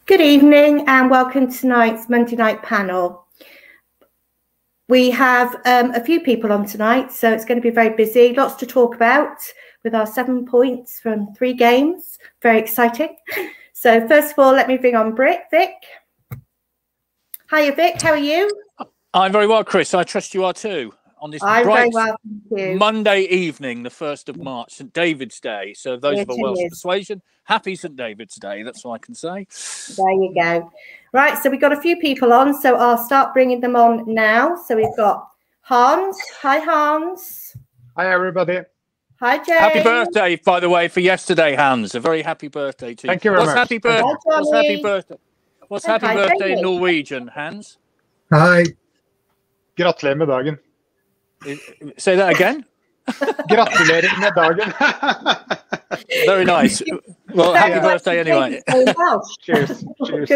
Good evening and welcome to tonight's Monday night panel. We have a few people on tonight, so it's going to be very busy. Lots to talk about with our 7 points from 3 games. Very exciting. So first of all, let me bring on Vic. Hiya, Vic. How are you? I'm very well, Chris. I trust you are too. On this bright Monday evening, the 1st of March, St. David's Day. So those of a Welsh persuasion, happy St. David's Day. That's all I can say. There you go. Right, so we've got a few people on, so I'll start bringing them on now. So we've got Hans. Hi, Hans. Hi, everybody. Hi, James. Happy birthday, by the way, for yesterday, Hans. A very happy birthday to you. Thank you very much. Happy birthday? What's happy birthday? What's happy birthday in Norwegian, Hans? Hi. Gratulerer med dagen. Say that again. Gratulerer med dagen. Very nice. Well, happy birthday anyway. Cheers. Cheers.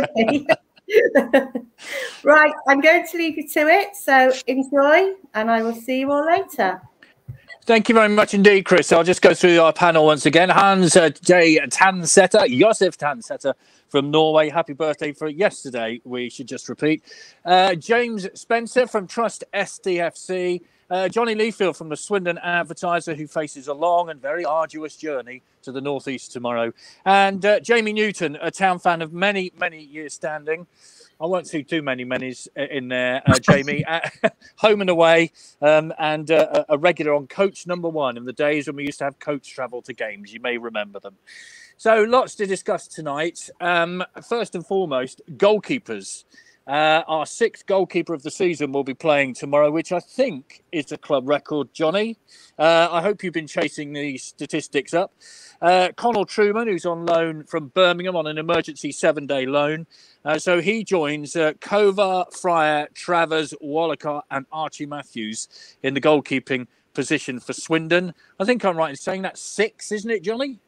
Right, I'm going to leave you to it. So enjoy, and I will see you all later. Thank you very much indeed, Chris. I'll just go through our panel once again. Hans J. Tansetter, Josef Tansetter from Norway. Happy birthday for yesterday, we should just repeat. James Spencer from Trust STFC. Johnny Leafield from the Swindon Advertiser, who faces a long and very arduous journey to the northeast tomorrow. And Jamie Newton, a town fan of many, many years standing. I won't see too many menus in there, Jamie. Home and away, and a regular on coach number 1 in the days when we used to have coach travel to games. You may remember them. So lots to discuss tonight. First and foremost, goalkeepers. Our 6th goalkeeper of the season will be playing tomorrow, which I think is a club record, Johnny. I hope you've been chasing these statistics up. Connell Truman, who's on loan from Birmingham on an emergency 7-day loan. So he joins Kovar, Fryer, Travers, Wallacar and Archie Matthews in the goalkeeping position for Swindon. I think I'm right in saying that's 6, isn't it, Johnny?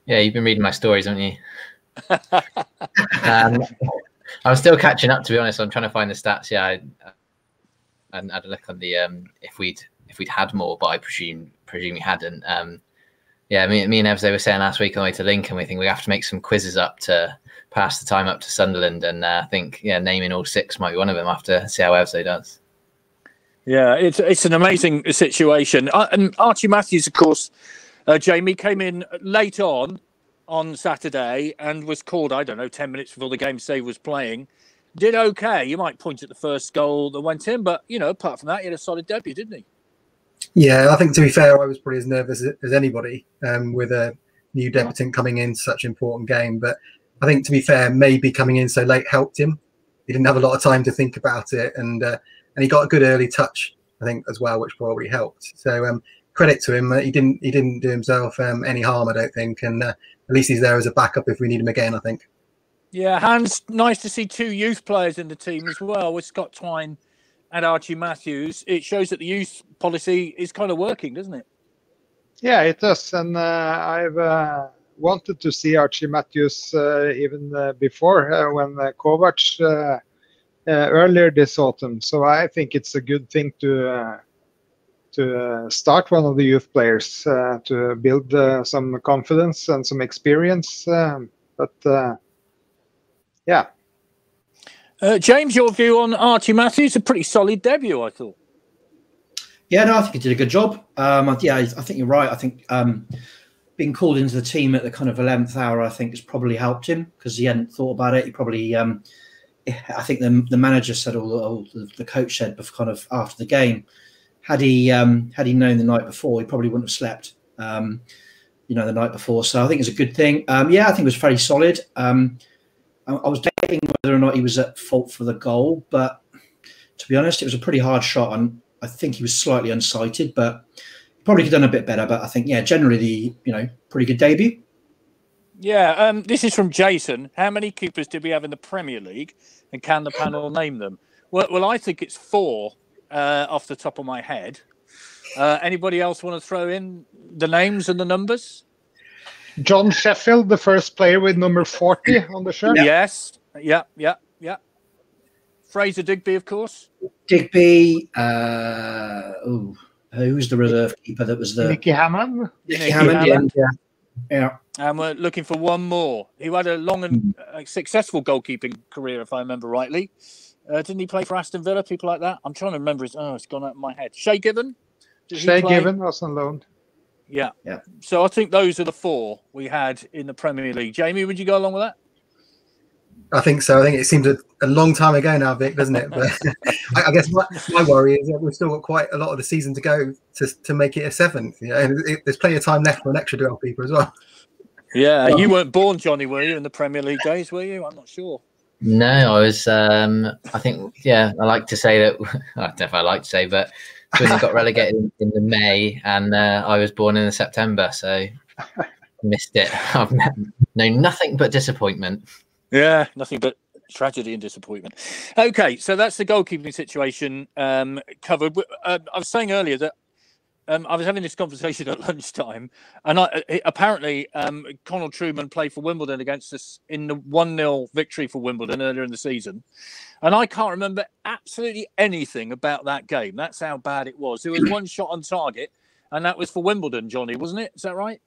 Yeah, you've been reading my stories, haven't you? I'm still catching up, to be honest. I'm trying to find the stats. Yeah, I had a look on the if we'd had more, but I presume we hadn't. Yeah, me and Evs, they were saying last week on the way to Lincoln, we think we have to make some quizzes up to pass the time up to Sunderland, and I think naming all 6 might be one of them. After see how Evs does. Yeah, it's an amazing situation. And Archie Matthews, of course, Jamie came in late on Saturday and was called, I don't know, 10 minutes before the game say was playing. Did okay. You might point at the first goal that went in, but, apart from that, he had a solid debut, didn't he? Yeah, I think, to be fair, I was probably as nervous as anybody with a new debutant coming in such an important game. But I think, to be fair, maybe coming in so late helped him. He didn't have a lot of time to think about it, and he got a good early touch, I think, as well, which probably helped. So credit to him. He didn't do himself any harm, I don't think, and at least he's there as a backup if we need him again, I think. Yeah, Hans, nice to see 2 youth players in the team as well, with Scott Twine and Archie Matthews. It shows that the youth policy is kind of working, doesn't it? Yeah, it does. And I've wanted to see Archie Matthews even before when Kovac earlier this autumn. So I think it's a good thing to start one of the youth players to build some confidence and some experience. Yeah. James, your view on Archie Matthews? A pretty solid debut, I thought. Yeah, no, I think he did a good job. Yeah, I think you're right. I think being called into the team at the kind of 11th hour, I think, has probably helped him because he hadn't thought about it. He probably, I think the manager said, or the coach said, kind of after the game, had he known the night before, he probably wouldn't have slept, the night before. So I think it's a good thing. Yeah, I think it was very solid. I was debating whether or not he was at fault for the goal, but to be honest, it was a pretty hard shot, and I think he was slightly unsighted, but he probably could have done a bit better. But I think, yeah, generally, pretty good debut. Yeah, this is from Jason. How many keepers did we have in the Premier League, and can the panel name them? Well, I think it's 4 off the top of my head. Anybody else want to throw in the names and the numbers? John Sheffield, the first player with number 40 on the shirt. Yes. Yeah. Fraser Digby, of course. Digby. Who was the reserve keeper that was the... Nicky Hammond. Nicky Hammond, yeah. And we're looking for one more. He had a long and successful goalkeeping career, if I remember rightly. Didn't he play for Aston Villa, people like that? I'm trying to remember his... Oh, it's gone out of my head. Shay Given? Shay Given was on loan. Yeah. So I think those are the 4 we had in the Premier League. Jamie, would you go along with that? I think so. I think it seems a long time ago now, Vic, doesn't it? But I guess my worry is that we've still got quite a lot of the season to go to make it a 7th. You know, and there's plenty of time left for an extra goalkeeper as well. Yeah, you weren't born, Johnny, were you, in the Premier League days, were you? I'm not sure. No, I was. I think, I like to say that. I don't know if I like to say, but Swindon got relegated in the May, and I was born in the September, so missed it. I've known nothing but disappointment. Yeah, nothing but tragedy and disappointment. Okay, so that's the goalkeeping situation covered. I was saying earlier that I was having this conversation at lunchtime, and apparently Conor Truman played for Wimbledon against us in the 1-0 victory for Wimbledon earlier in the season. And I can't remember absolutely anything about that game. That's how bad it was. There was one shot on target, and that was for Wimbledon, Johnny, wasn't it? Is that right?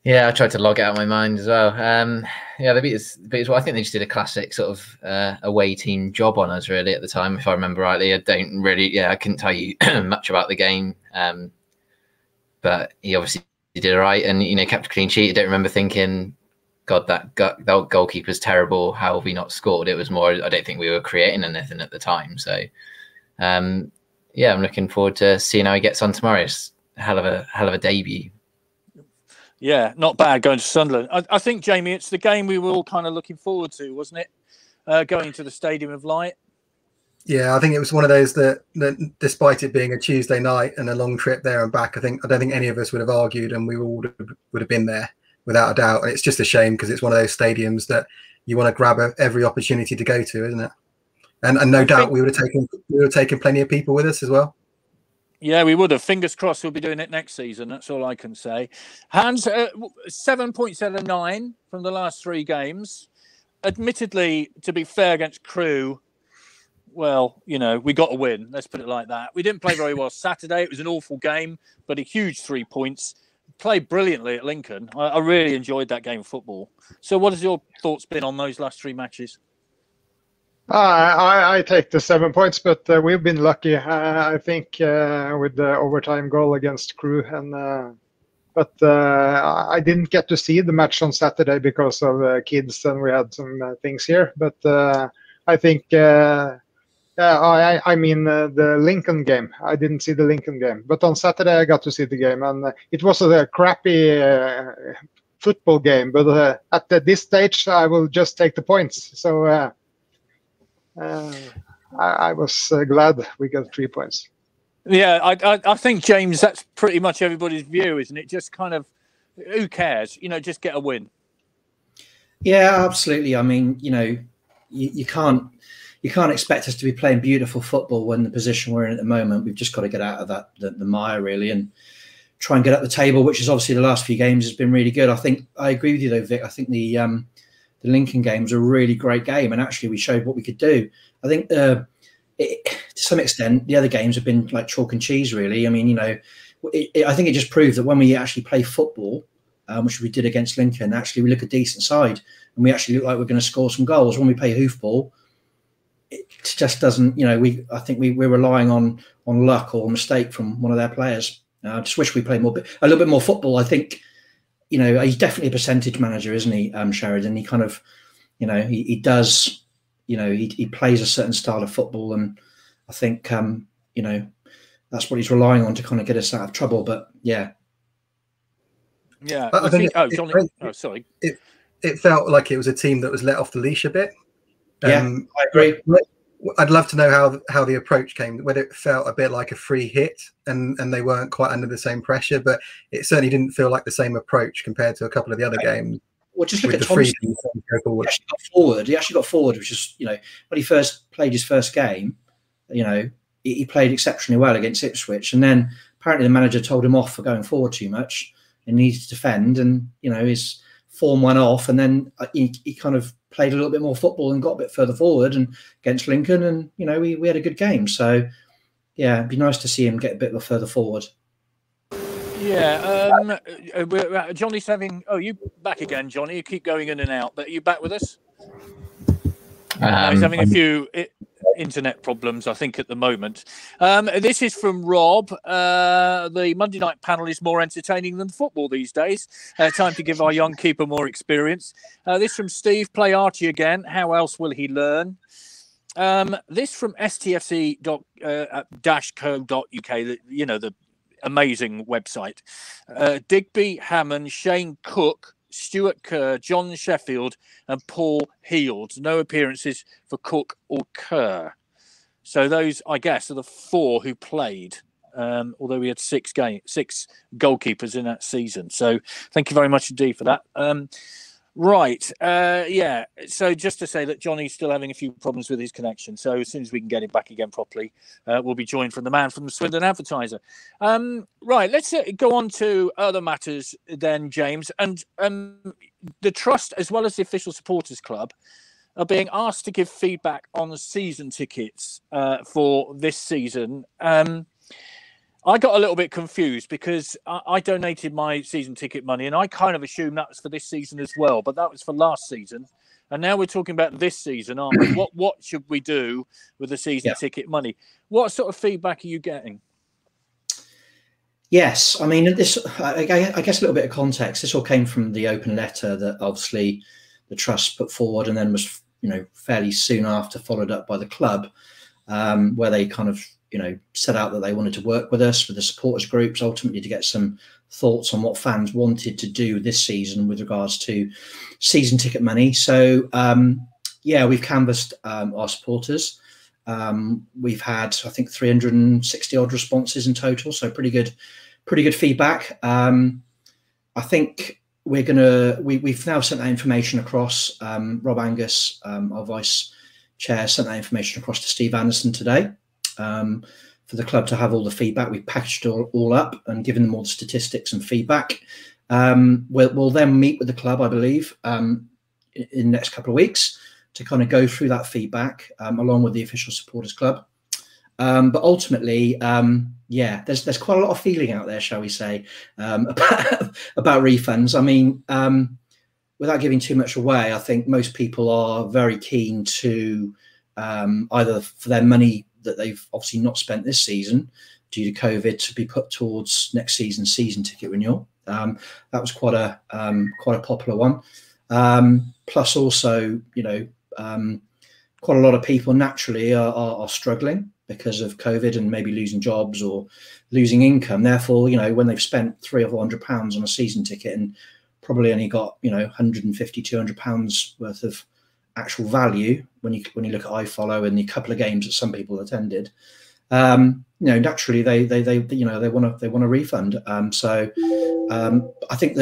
Yeah, I tried to log it out of my mind as well. They beat us. Well, I think they just did a classic sort of away team job on us, really, at the time, if I remember rightly. I couldn't tell you much about the game, but he obviously did all right, and kept a clean sheet. I don't remember thinking, God, that goalkeeper's terrible. How have we not scored? It was more, I don't think we were creating anything at the time. So, I'm looking forward to seeing how he gets on tomorrow. It's a hell of a debut. Yeah, not bad going to Sunderland. I think, Jamie, it's the game we were all kind of looking forward to, wasn't it? Going to the Stadium of Light. Yeah, I think it was one of those that despite it being a Tuesday night and a long trip there and back, I don't think any of us would have argued, and we all would have been there without a doubt. And it's just a shame because it's one of those stadiums that you want to grab every opportunity to go to, isn't it? And no doubt we would have taken plenty of people with us as well. Yeah, we would have. Fingers crossed we'll be doing it next season. That's all I can say. Hans, 7 points out of 9 from the last 3 games. Admittedly, to be fair against Crewe, well, we got a win. Let's put it like that. We didn't play very well Saturday. It was an awful game, but a huge 3 points. Played brilliantly at Lincoln. I really enjoyed that game of football. So what has your thoughts been on those last 3 matches? I take the 7 points, but we've been lucky. I think with the overtime goal against Crewe, but I didn't get to see the match on Saturday because of kids, and we had some things here. But I think, the Lincoln game. I didn't see the Lincoln game, but on Saturday I got to see the game, and it was a crappy football game. But at this stage, I will just take the points. So. I was glad we got 3 points. Yeah, I think, James, that's pretty much everybody's view, isn't it? Just kind of, who cares? Just get a win. Yeah, absolutely. I mean, you can't expect us to be playing beautiful football when the position we're in at the moment. We've just got to get out of the mire, really, and try and get up the table, which is obviously the last few games has been really good. I think I agree with you, though, Vic. I think the Lincoln game was a really great game, and actually we showed what we could do. I think to some extent the other games have been like chalk and cheese, really. I mean, I think it just proved that when we actually play football, which we did against Lincoln, actually we look a decent side, and we actually look like we're going to score some goals. When we play hoofball, it just doesn't. I think we're relying on luck or mistake from one of their players. I just wish we played a little bit more football. I think. He's definitely a percentage manager, isn't he, Sheridan? He kind of, he does, he plays a certain style of football, and I think, that's what he's relying on to kind of get us out of trouble. But yeah, I think. Johnny. Sorry. It felt like it was a team that was let off the leash a bit. Yeah, I agree. I'd love to know how the approach came, whether it felt a bit like a free hit and they weren't quite under the same pressure, but it certainly didn't feel like the same approach compared to a couple of the other games. Well, just look at Thompson. He actually got forward, which is, when he first played his first game, he played exceptionally well against Ipswich, and then apparently the manager told him off for going forward too much and needed to defend, and his form went off, and then he kind of played a little bit more football and got a bit further forward and against Lincoln, and we had a good game. So yeah, it'd be nice to see him get a bit further forward. Johnny's having. Oh, you back again, Johnny? You keep going in and out, but are you back with us? He's having a few internet problems, I think, at the moment. This is from Rob. The Monday night panel is more entertaining than football these days. Time to give our young keeper more experience. This from Steve. Play Archie again. How else will he learn? This from STFC.-co.uk. The amazing website. Digby, Hammond, Shane Cook, Stuart Kerr, John Sheffield and Paul Heald. No appearances for Cook or Kerr. So those, I guess, are the four who played, although we had six goalkeepers in that season. So thank you very much indeed for that. So just to say that Johnny's still having a few problems with his connection. So as soon as we can get him back again properly, we'll be joined from the man from the Swindon Advertiser. Let's go on to other matters then, James. And the Trust, as well as the Official Supporters Club, are being asked to give feedback on the season tickets for this season. I got a little bit confused because I donated my season ticket money and I kind of assumed that was for this season as well, but that was for last season. And now we're talking about this season, aren't we? What should we do with the season ticket money? What sort of feedback are you getting? Yes, I mean, I guess a little bit of context. This all came from the open letter that obviously the Trust put forward and then was, fairly soon after followed up by the club, where they kind of, set out that they wanted to work with us, with the supporters groups, ultimately to get some thoughts on what fans wanted to do this season with regards to season ticket money. So, we've canvassed our supporters. We've had, I think, 360 odd responses in total. So pretty good feedback. I think we've now sent that information across. Rob Angus, our vice chair, sent that information across to Steve Anderson today. For the club to have all the feedback. We've packaged it all up and given them all the statistics and feedback. We'll then meet with the club, I believe, in the next couple of weeks to kind of go through that feedback along with the Official Supporters Club. But ultimately, there's quite a lot of feeling out there, shall we say, about refunds. I mean, without giving too much away, I think most people are very keen to either for their money that they've obviously not spent this season due to COVID to be put towards next season's season ticket renewal. That was quite a popular one. Plus also, quite a lot of people naturally are struggling because of COVID and maybe losing jobs or losing income. Therefore, when they've spent £300 or £400 on a season ticket and probably only got, £150, £200 worth of actual value when you look at iFollow and the couple of games that some people attended, naturally they want a refund. So I think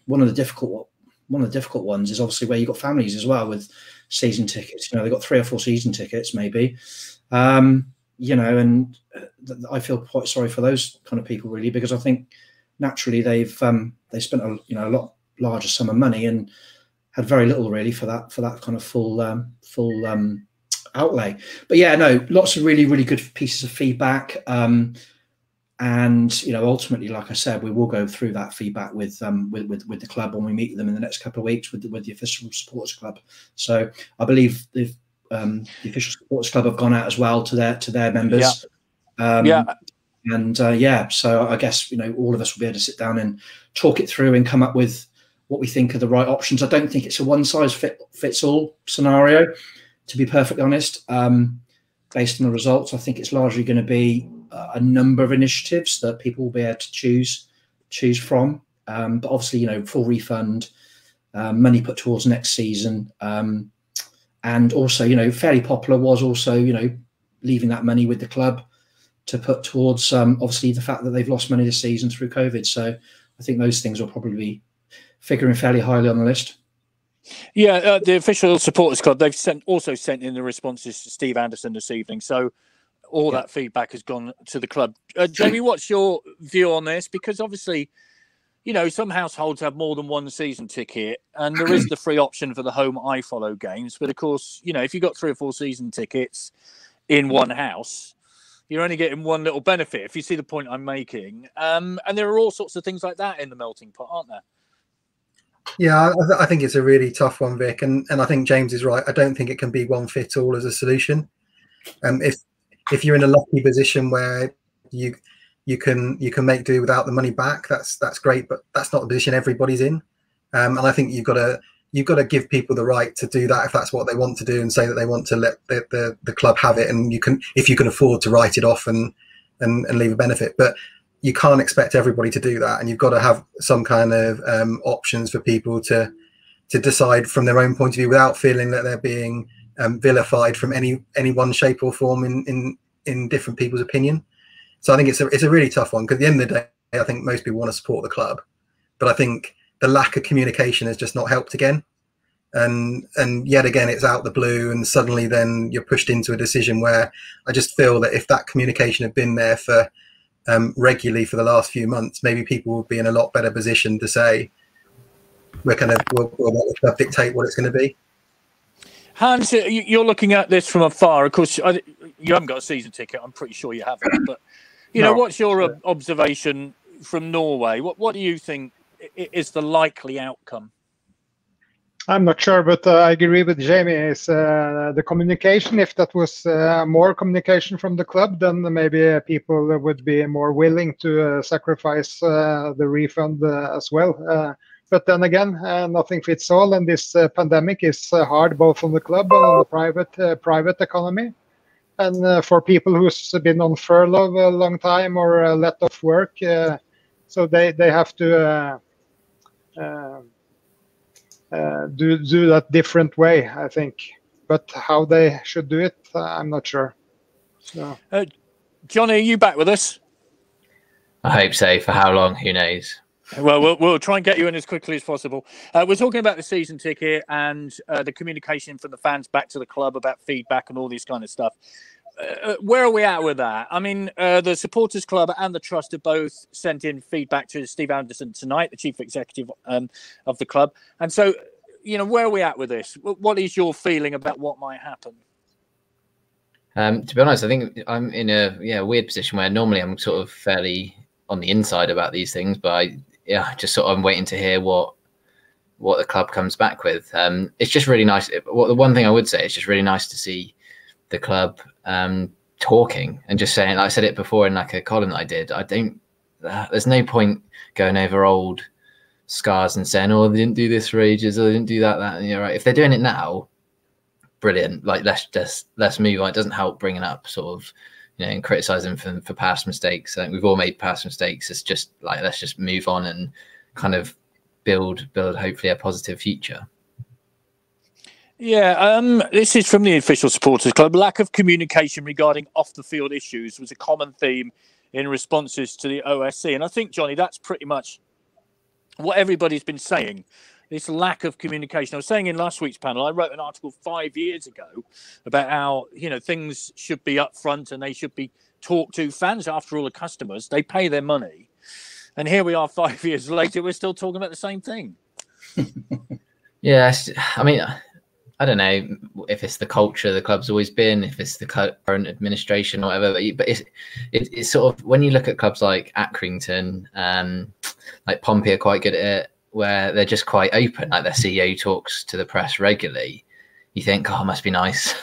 one of the difficult ones is obviously where you've got families as well with season tickets. They've got 3 or 4 season tickets maybe, and I feel quite sorry for those kind of people really, because I think naturally they spent a lot larger sum of money and had very little really for that kind of full outlay. But lots of really, really good pieces of feedback. And ultimately, like I said, we will go through that feedback with the club when we meet them in the next couple of weeks with the Official Supporters Club. So I believe the Official Supporters Club have gone out as well to their members. So I guess all of us will be able to sit down and talk it through and come up with what we think are the right options. I don't think it's a one-size-fits-all scenario, to be perfectly honest. Based on the results, I think it's largely going to be a number of initiatives that people will be able to choose from. But obviously, full refund, money put towards next season, and also, fairly popular was also, leaving that money with the club to put towards obviously the fact that they've lost money this season through COVID. So I think those things will probably be figuring fairly highly on the list. Yeah, the Official Supporters Club, they've also sent in the responses to Steve Anderson this evening. So all that feedback has gone to the club. Jamie, what's your view on this? Because obviously, some households have more than one season ticket and there is the free option for the home iFollow games. But of course, if you've got 3 or 4 season tickets in one house, you're only getting one little benefit, if you see the point I'm making. And there are all sorts of things like that in the melting pot, aren't there? Yeah, I think it's a really tough one, Vic, and I think James is right. I don't think it can be one fit all as a solution. If you're in a lucky position where you can make do without the money back, that's great, but that's not the position everybody's in. And I think you've got to give people the right to do that if that's what they want to do, and say that they want to let the club have it, and if you can afford to write it off and leave a benefit. But you can't expect everybody to do that, and you've got to have some kind of options for people to decide from their own point of view without feeling that they're being vilified from any one shape or form in different people's opinion. So I think it's a really tough one, because at the end of the day, I think most people want to support the club, but I think the lack of communication has just not helped again. And yet again, it's out the blue, and suddenly then you're pushed into a decision where I just feel that if that communication had been there for regularly for the last few months, maybe people would be in a lot better position to say we'll let the club dictate what it's going to be. Hans, you're looking at this from afar. Of course, you haven't got a season ticket. I'm pretty sure you haven't. But you know, what's your observation from Norway? What do you think is the likely outcome? I'm not sure, but I agree with Jamie. Is the communication? If that was more communication from the club, then maybe people would be more willing to sacrifice the refund as well. But then again, nothing fits all, and this pandemic is hard both on the club and on the private economy. And for people who's been on furlough a long time or let off work, so they have to do that different way, I think. But how they should do it, I'm not sure. So. Johnny, are you back with us? I hope so. For how long? Who knows? Well, we'll try and get you in as quickly as possible. We're talking about the season ticket and the communication from the fans back to the club about feedback and all this kind of stuff. Where are we at with that? I mean, the Supporters Club and the Trust have both sent in feedback to Steve Anderson tonight, the chief executive of the club. And so, you know, where are we at with this? What is your feeling about what might happen? To be honest, I think I'm in a weird position where normally I'm sort of fairly on the inside about these things, but I'm waiting to hear what the club comes back with. It's just really nice. The one thing I would say, it's just really nice to see the club talking and just saying, like I said it before in like a column that I did, there's no point going over old scars and saying, oh, they didn't do this for ages, or they didn't do that. And you're right. If they're doing it now, brilliant. Like let's move on. It doesn't help bringing up sort of, you know, and criticizing for past mistakes. I think we've all made past mistakes. It's just like, let's just move on and kind of build hopefully a positive future. Yeah, this is from the official Supporters Club. Lack of communication regarding off-the-field issues was a common theme in responses to the OSC. And I think, Johnny, that's pretty much what everybody's been saying, this lack of communication. I was saying in last week's panel, I wrote an article 5 years ago about how, you know, things should be up front and they should be talked to. Fans, after all, are customers. They pay their money. And here we are 5 years later, we're still talking about the same thing. Yes, I mean, I don't know if it's the culture the club's always been, if it's the current administration or whatever, but it's sort of, when you look at clubs like Accrington, like Pompey are quite good at it, where they're just quite open, like their CEO talks to the press regularly. You think, oh, it must be nice.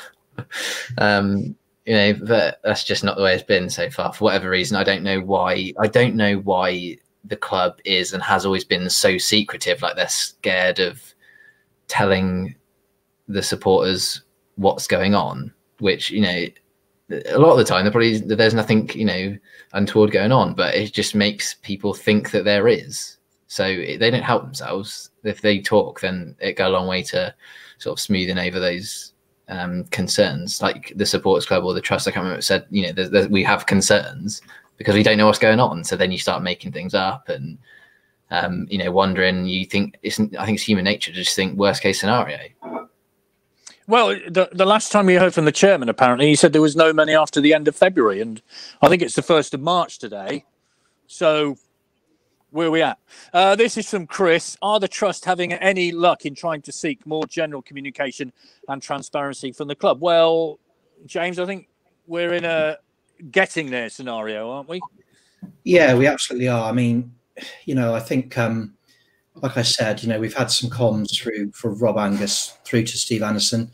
You know, but that's just not the way it's been so far. For whatever reason, I don't know why the club is and has always been so secretive, like they're scared of telling the supporters what's going on, which, you know, a lot of the time there's nothing, you know, untoward going on, but it just makes people think that there is. So they don't help themselves. If they talk, then it go a long way to sort of smoothing over those concerns. Like the Supporters Club or the Trust, I can't remember, said, you know, we have concerns because we don't know what's going on. So then you start making things up and you know, wondering. I think it's human nature to just think worst case scenario. Well, the last time we heard from the chairman, apparently, he said there was no money after the end of February. And I think it's the 1st of March today. So where are we at? This is from Chris. Are the Trust having any luck in trying to seek more general communication and transparency from the club? Well, James, I think we're in a getting there scenario, aren't we? Yeah, we absolutely are. I mean, I think, like I said, we've had some comms through from Rob Angus through to Steve Anderson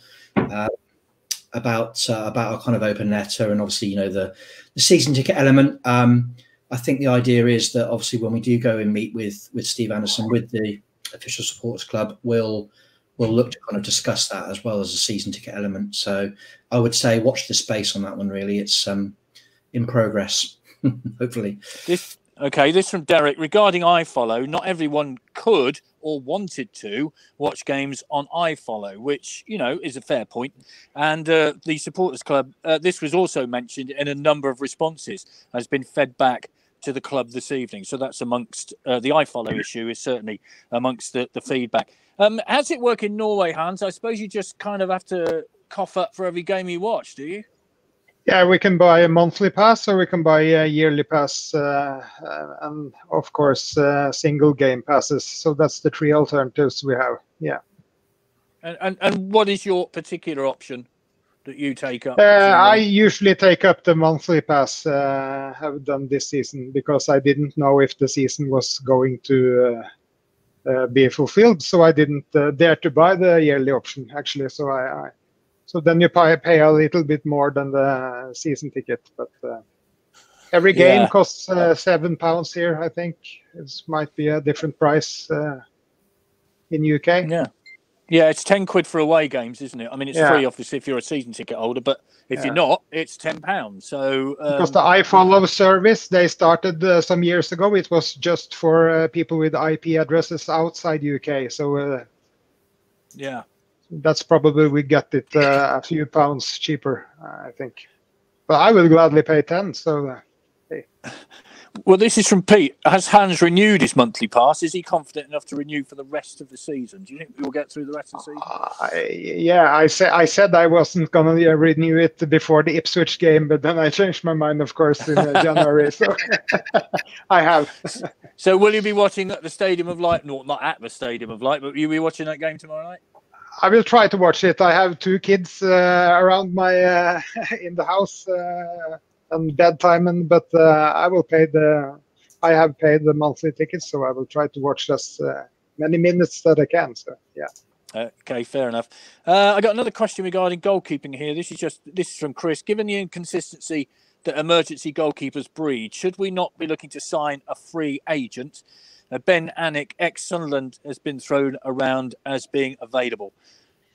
about our kind of open letter, and obviously, the season ticket element. I think the idea is that obviously when we do go and meet with Steve Anderson with the official supporters club, we'll look to kind of discuss that as well as a season ticket element. So I would say watch the space on that one. Really, it's in progress. Hopefully. This from Derek regarding iFollow. Not everyone could or wanted to watch games on iFollow, which is a fair point. And the supporters club, this was also mentioned in a number of responses, has been fed back to the club this evening. So that's amongst the iFollow issue is certainly amongst the feedback. How's it work in Norway, Hans? I suppose you just kind of have to cough up for every game you watch, do you? Yeah, we can buy a monthly pass or we can buy a yearly pass, and of course single game passes. So that's the three alternatives we have. Yeah. And what is your particular option that you take up? I usually take up the monthly pass. Have done this season because I didn't know if the season was going to be fulfilled, so I didn't dare to buy the yearly option actually. So then you pay a little bit more than the season ticket, but every game costs £7 here. I think it might be a different price in UK. Yeah, it's £10 for away games, isn't it? I mean, it's free obviously if you're a season ticket holder, but if you're not, it's £10. So because the iFollow service they started some years ago, it was just for people with IP addresses outside UK. So that's probably we get it a few pounds cheaper, I think. But I will gladly pay 10. So, hey. Well, this is from Pete. Has Hans renewed his monthly pass? Is he confident enough to renew for the rest of the season? Do you think we'll get through the rest of the season? I said I wasn't going to renew it before the Ipswich game, but then I changed my mind, of course, in January. So I have. So will you be watching at the Stadium of Light? No, not at the Stadium of Light, but will you be watching that game tomorrow night? I will try to watch it. I have two kids around my in the house and bedtime, but I will pay I have paid the monthly tickets, so I will try to watch as many minutes that I can. So yeah. Okay, fair enough. I got another question regarding goalkeeping here. This is from Chris. Given the inconsistency that emergency goalkeepers breed, should we not be looking to sign a free agent? Ben Anick, ex-Sunderland, has been thrown around as being available.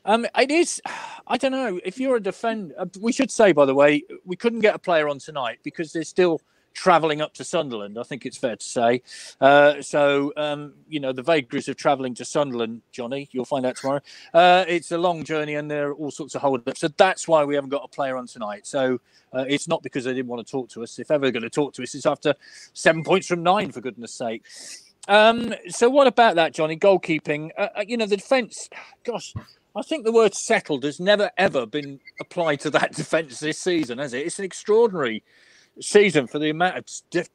It is, I don't know, if you're a defender, we should say, by the way, we couldn't get a player on tonight because they're still travelling up to Sunderland, I think it's fair to say. The vagaries of travelling to Sunderland, Johnny, you'll find out tomorrow. It's a long journey and there are all sorts of hold-ups. So that's why we haven't got a player on tonight. So it's not because they didn't want to talk to us. If ever they're going to talk to us, it's after 7 points from 9, for goodness sake. So what about that, Johnny? Goalkeeping, the defence, gosh, I think the word settled has never, ever been applied to that defence this season, has it? It's an extraordinary season for the amount of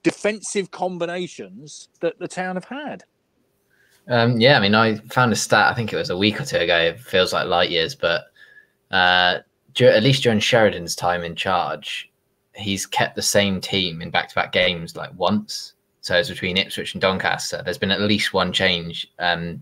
defensive combinations that the town have had. I mean, I found a stat, I think it was a week or two ago, it feels like light years, but at least during Sheridan's time in charge, he's kept the same team in back-to-back games like once. So it's between Ipswich and Doncaster. There's been at least one change. And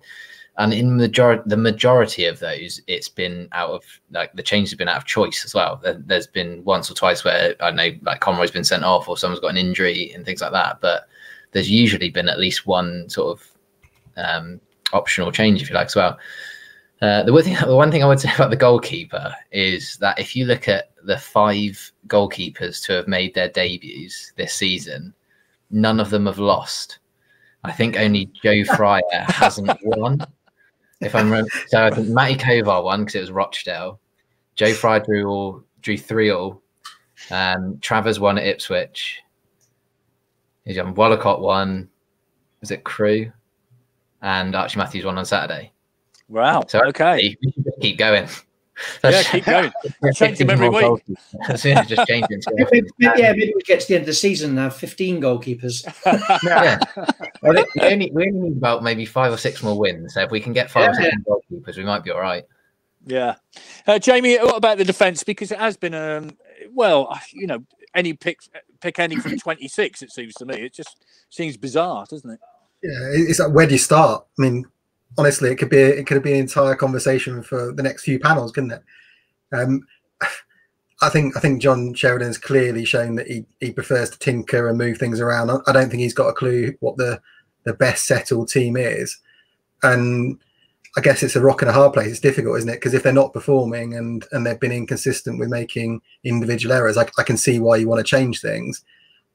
in the majority of those, it's been out of, the change has been out of choice as well. There's been once or twice where, I don't know, like Conroy's been sent off or someone's got an injury and things like that. But there's usually been at least one sort of optional change, if you like, as well. The one thing I would say about the goalkeeper is that if you look at the 5 goalkeepers to have made their debuts this season, none of them have lost. I think only Joe Fryer hasn't won. If I'm right. So I think Matty Kovar won because it was Rochdale. Joe Fryer drew 3-3. Travers won at Ipswich. Wallacott won. Was it Crewe? And Archie Matthews won on Saturday. Wow. So okay. We should just keep going. Keep going. Change them every week. Just changing. Maybe we get to the end of the season and have 15 goalkeepers. Well, we only need about maybe 5 or 6 more wins. So if we can get 5 or 6 more goalkeepers, we might be all right. Yeah. Jamie, what about the defence? Because it has been, pick any from 26. It seems to me. It just seems bizarre, doesn't it? Yeah, it's like, where do you start? I mean, honestly, it could be an entire conversation for the next few panels, couldn't it? I think John Sheridan's clearly shown that he prefers to tinker and move things around. I don't think he's got a clue what the best settled team is, and I guess it's a rock and a hard place. It's difficult, isn't it? Because if they're not performing and they've been inconsistent with making individual errors, I can see why you want to change things.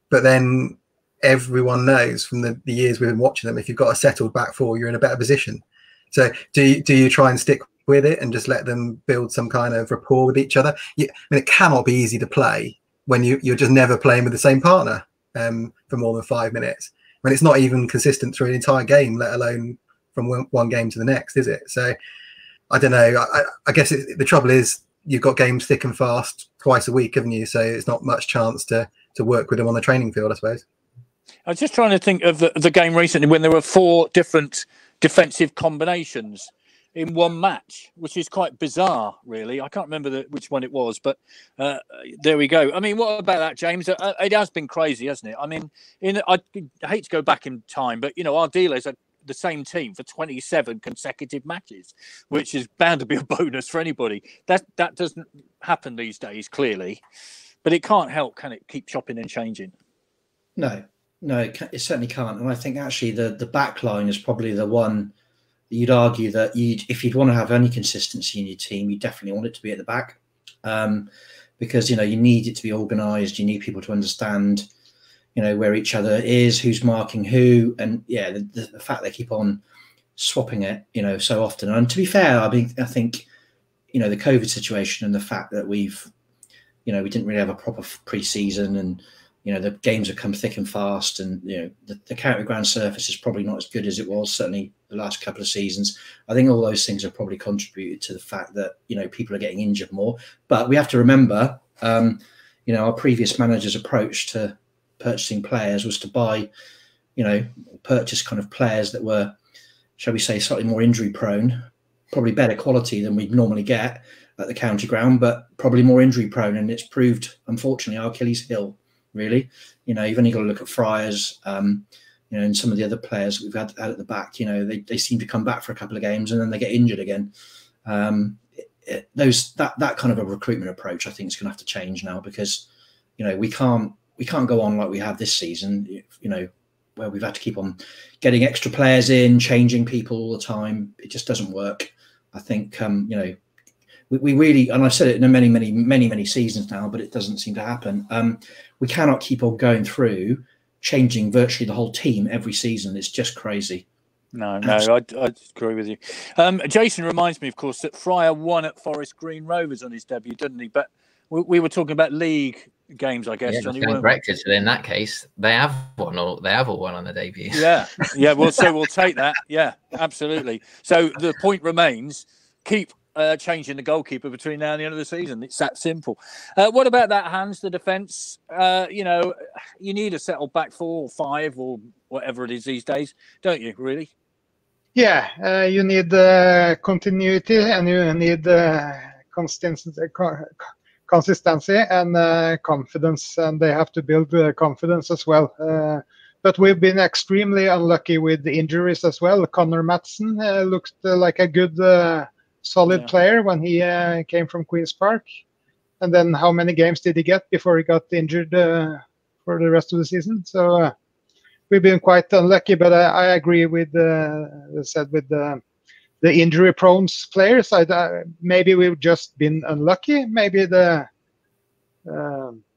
But then everyone knows from the years we've been watching them, if you've got a settled back four, you're in a better position. So do you try and stick with it and just let them build some kind of rapport with each other? I mean, it cannot be easy to play when you're just never playing with the same partner for more than 5 minutes. I mean, it's not even consistent through an entire game, let alone from one game to the next, is it? So I don't know. I guess the trouble is you've got games thick and fast twice a week, haven't you? So it's not much chance to work with them on the training field, I suppose. I was just trying to think of the game recently when there were 4 different defensive combinations in one match, which is quite bizarre, really. I can't remember which one it was, but there we go. I mean, what about that, James? It has been crazy, hasn't it? I mean, I hate to go back in time, but, our dealers are the same team for 27 consecutive matches, which is bound to be a bonus for anybody. That doesn't happen these days, clearly, but it can't help, can it, keep chopping and changing? No, it certainly can't. And I think actually the back line is probably the one that you'd argue that if you'd want to have any consistency in your team, you definitely want it to be at the back, because, you need it to be organised. You need people to understand, where each other is, who's marking who. And yeah, the fact they keep on swapping it, so often. And to be fair, I think, the COVID situation and the fact that we didn't really have a proper pre-season, and, the games have come thick and fast, and, the county ground surface is probably not as good as it was, certainly the last couple of seasons. I think all those things have probably contributed to the fact that, people are getting injured more. But we have to remember, our previous manager's approach to purchasing players was to buy, purchase kind of players that were, shall we say, slightly more injury prone, probably better quality than we'd normally get at the county ground, but probably more injury prone. And it's proved, unfortunately, our Achilles heel, really. You've only got to look at Friars, and some of the other players that we've had at the back. They seem to come back for a couple of games and then they get injured again. That kind of a recruitment approach, I think, is going to have to change now, because, we can't go on like we have this season, where we've had to keep on getting extra players in, changing people all the time. It just doesn't work. I think, we really, and I've said it in many seasons now, but it doesn't seem to happen. We cannot keep on going through changing virtually the whole team every season. It's just crazy. No, I agree with you. Jason reminds me, of course, that Fryer won at Forest Green Rovers on his debut, didn't he? But we were talking about league games, I guess. Yeah, Johnny, corrected. So in that case, they have won, or they have all won on the debut. Yeah. Well, so we'll take that. Yeah, absolutely. So the point remains: keep changing the goalkeeper between now and the end of the season. It's that simple. What about that, Hans? The defence. You need a settled back 4 or 5 or whatever it is these days, don't you? Really? Yeah, you need continuity, and you need consistency and confidence, and they have to build confidence as well. But we've been extremely unlucky with the injuries as well. Connor Madsen looked like a good, solid player when he came from Queen's Park. And then how many games did he get before he got injured for the rest of the season? So we've been quite unlucky, but I agree with the injury-prone players. Maybe we've just been unlucky. Maybe the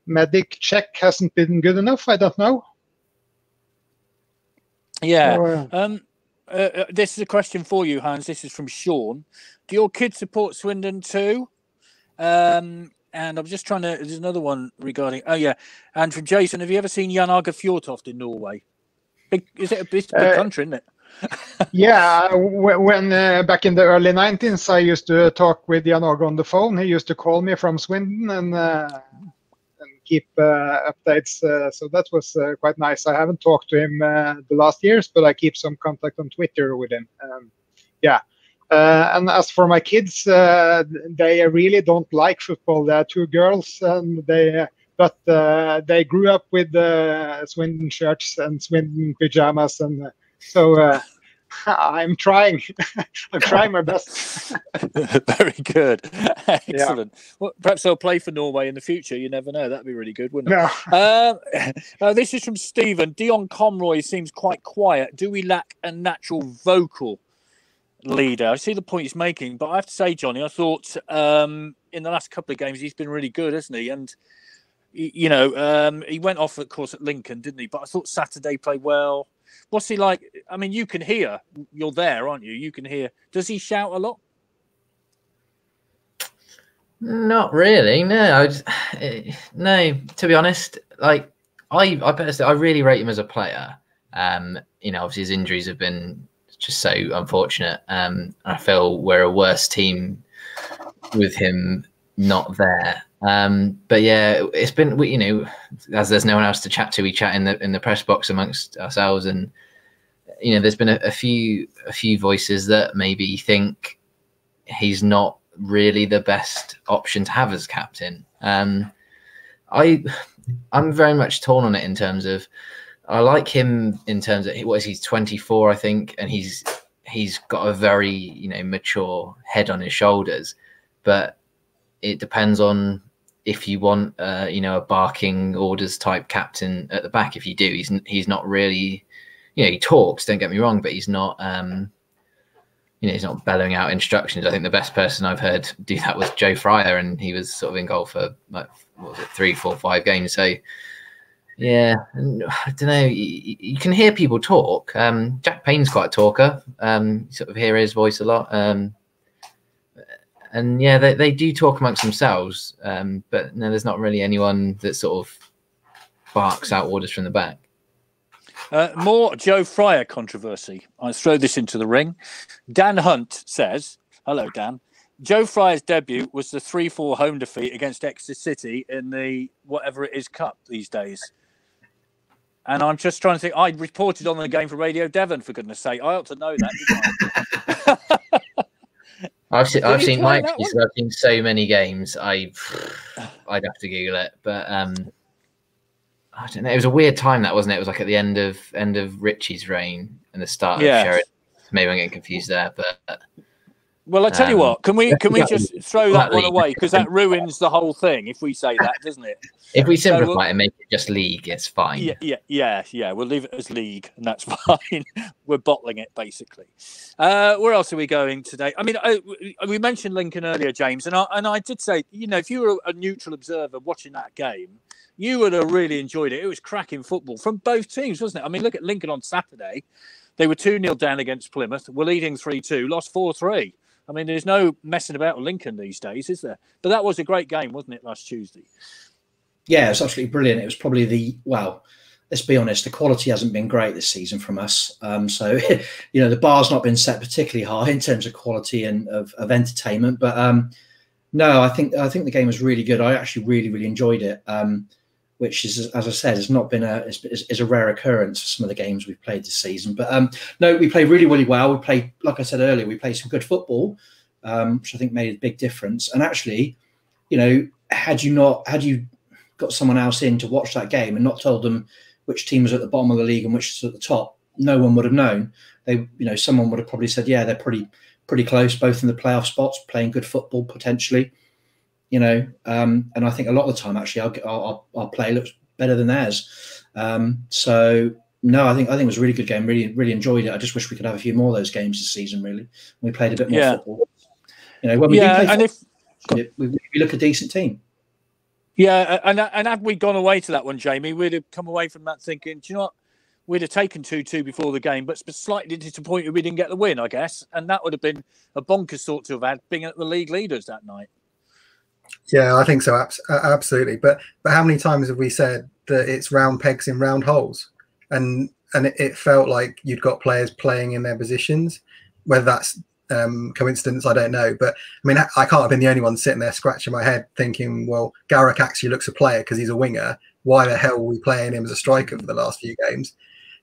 medic check hasn't been good enough. I don't know. Yeah. So, this is a question for you, Hans. This is from Sean. Do your kids support Swindon too? And I'm just trying to. There's another one regarding. Oh yeah, and from Jason, have you ever seen Jan Åge Fjordtoft in Norway? Is it a big country, isn't it? Yeah, when back in the early 90s, I used to talk with Jan Åge on the phone. He used to call me from Swindon and keep updates. So that was quite nice. I haven't talked to him the last years, but I keep some contact on Twitter with him. And as for my kids, they really don't like football. They are 2 girls, and they but they grew up with Swindon shirts and Swindon pajamas, and so I'm trying. I'm trying my best. Very good. Excellent. Yeah. Well, perhaps they'll play for Norway in the future. You never know. That'd be really good, wouldn't it? No. This is from Stephen. Dion Conroy seems quite quiet. Do we lack a natural vocal leader? I see the point he's making, but I have to say, Johnny, I thought in the last couple of games he's been really good, hasn't he? And you know, he went off, of course, at Lincoln, didn't he? But I thought Saturday played well. What's he like? I mean, you can hear. You're there, aren't you? You can hear. Does he shout a lot? Not really. No. No. To be honest, like I personally, I really rate him as a player. You know, obviously his injuries have been just so unfortunate. I feel we're a worse team with him not there. But yeah, it's been, you know, as there's no one else to chat to, we chat in the press box amongst ourselves, and you know, there's been a few voices that maybe think he's not really the best option to have as captain. I'm very much torn on it in terms of, I like him in terms of he's 24, I think, and he's got a very, you know, mature head on his shoulders, but it depends on if you want, you know, a barking orders type captain at the back. If you do, he's not really, you know, he talks, don't get me wrong, but he's not, you know, he's not bellowing out instructions. I think the best person I've heard do that was Joe Fryer, and he was sort of in goal for like, what was it, 3, 4, 5 games. So yeah, I don't know. You can hear people talk. Jack Payne's quite a talker. You sort of hear his voice a lot. And yeah, they do talk amongst themselves, but no, there's not really anyone that sort of barks out orders from the back. More Joe Fryer controversy. I'll throw this into the ring. Dan Hunt says, hello, Dan. Joe Fryer's debut was the 3-4 home defeat against Exeter City in the whatever it is cup these days. And I'm just trying to think. I reported on the game for Radio Devon, for goodness sake. I ought to know that, didn't I? I've seen my excuses. I've seen so many games. I'd have to Google it, but I don't know. It was a weird time, that, wasn't it? It was like at the end of Richie's reign and the start of Sheridan. Maybe I'm getting confused there, but well, I tell you what. Can we just throw that one away, because that ruins the whole thing if we say that, doesn't it? If we simplify it and make it just league, it's fine. Yeah. We'll leave it as league, and that's fine. We're bottling it, basically. Where else are we going today? I mean, we mentioned Lincoln earlier, James, and I did say, you know, if you were a neutral observer watching that game, you would have really enjoyed it. It was cracking football from both teams, wasn't it? I mean, look at Lincoln on Saturday. They were 2-0 down against Plymouth. We're leading 3-2, lost 4-3. I mean, there's no messing about with Lincoln these days, is there? But that was a great game, wasn't it, last Tuesday? Yeah, it was absolutely brilliant. It was probably let's be honest, the quality hasn't been great this season from us. So, you know, the bar's not been set particularly high in terms of quality and of entertainment. But no, I think the game was really good. I actually really, really enjoyed it, which is, as I said, has not been is a rare occurrence for some of the games we've played this season. But no, we played really, really well. We played, like I said earlier, we played some good football, which I think made a big difference. And actually, you know, had you got someone else in to watch that game and not told them which team was at the bottom of the league and which was at the top, no one would have known. They, you know, someone would have probably said, yeah, they're pretty close, both in the playoff spots, playing good football potentially, you know. And I think a lot of the time, actually, our play looks better than theirs. So no, I think it was a really good game. Really, really enjoyed it. I just wish we could have a few more of those games this season. Really, we played a bit more football. You know, when we do play football, we look a decent team. Yeah, and had we gone away to that one, Jamie, we'd have come away from that thinking, do you know what? We'd have taken 2-2 before the game, but slightly disappointed we didn't get the win, I guess. And that would have been a bonkers thought to have had, being at the league leaders that night. Yeah, I think so, absolutely. But how many times have we said that it's round pegs in round holes? And it felt like you'd got players playing in their positions, whether that's coincidence, I don't know. But I mean, I can't have been the only one sitting there scratching my head thinking, well, Garrick actually looks a player because he's a winger. Why the hell are we playing him as a striker for the last few games?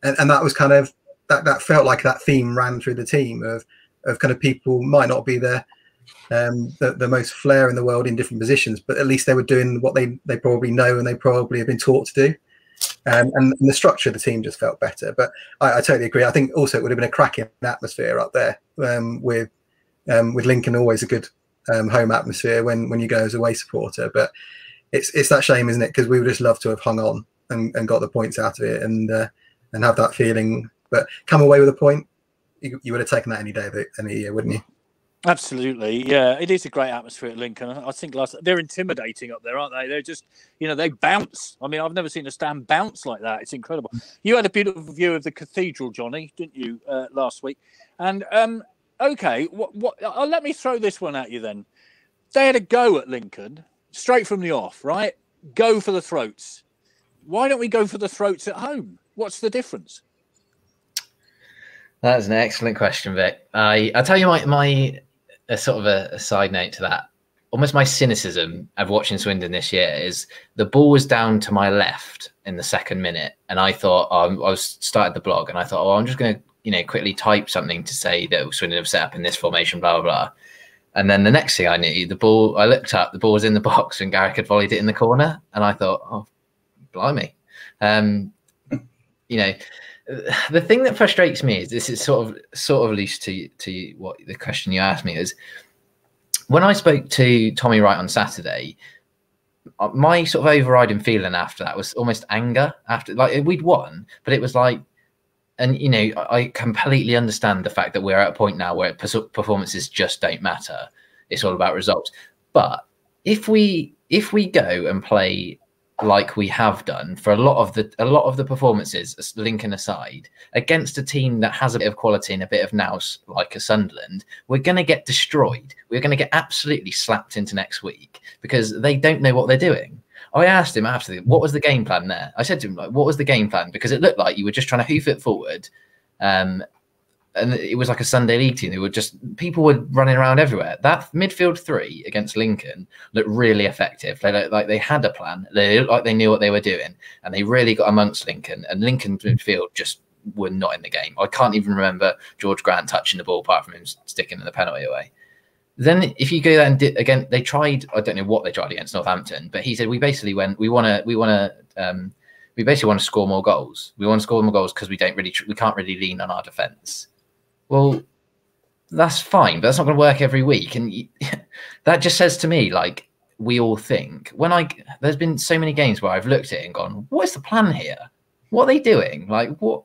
And that was kind of that felt like that theme ran through the team of kind of people might not be the the most flair in the world in different positions, but at least they were doing what they probably know and they probably have been taught to do. And the structure of the team just felt better. But I totally agree. I think also it would have been a cracking atmosphere up there with Lincoln, always a good home atmosphere when you go as a away supporter. But it's that shame, isn't it? Because we would just love to have hung on and got the points out of it and have that feeling. But come away with a point, you would have taken that any day, any year, wouldn't you? Absolutely, yeah. It is a great atmosphere at Lincoln. I think they're intimidating up there, aren't they? They're just, they bounce. I mean, I've never seen a stand bounce like that. It's incredible. You had a beautiful view of the cathedral, Johnny, didn't you, last week? And okay, let me throw this one at you then. They had a go at Lincoln straight from the off, right? Go for the throats. Why don't we go for the throats at home? What's the difference? That's an excellent question, Vic. I'll tell you my sort of a side note to that. Almost my cynicism of watching Swindon this year is the ball was down to my left in the second minute, and I thought I started the blog, and I thought, I'm just going to quickly type something to say that Swindon have set up in this formation, blah blah blah. And then the next thing I knew, I looked up, the ball was in the box, and Garrick had volleyed it in the corner, and I thought, oh, blimey. The thing that frustrates me is this is sort of loose to what the question you asked me is. When I spoke to Tommy Wright on Saturday, my sort of overriding feeling after that was almost anger. After, like, we'd won, but it was like, and I completely understand the fact that we're at a point now where performances just don't matter. It's all about results. But if we go and play like we have done for a lot of the performances, Lincoln aside, against a team that has a bit of quality and a bit of nous like a Sunderland, we're going to get destroyed. We're going to get absolutely slapped into next week because they don't know what they're doing. I asked him after, what was the game plan there? I said to him, like, what was the game plan? Because it looked like you were just trying to hoof it forward. And it was like a Sunday league team. People were running around everywhere. That midfield three against Lincoln looked really effective. They looked like they had a plan. They looked like they knew what they were doing, and they really got amongst Lincoln. And Lincoln's midfield just were not in the game. I can't even remember George Grant touching the ball apart from him sticking in the penalty away. Then if you go there and again, they tried. I don't know what they tried against Northampton, but he said we basically want to score more goals. We want to score more goals because we can't really lean on our defence. Well, that's fine, but that's not going to work every week. And that just says to me, like, we all think there's been so many games where I've looked at it and gone, what is the plan here? What are they doing? Like, what?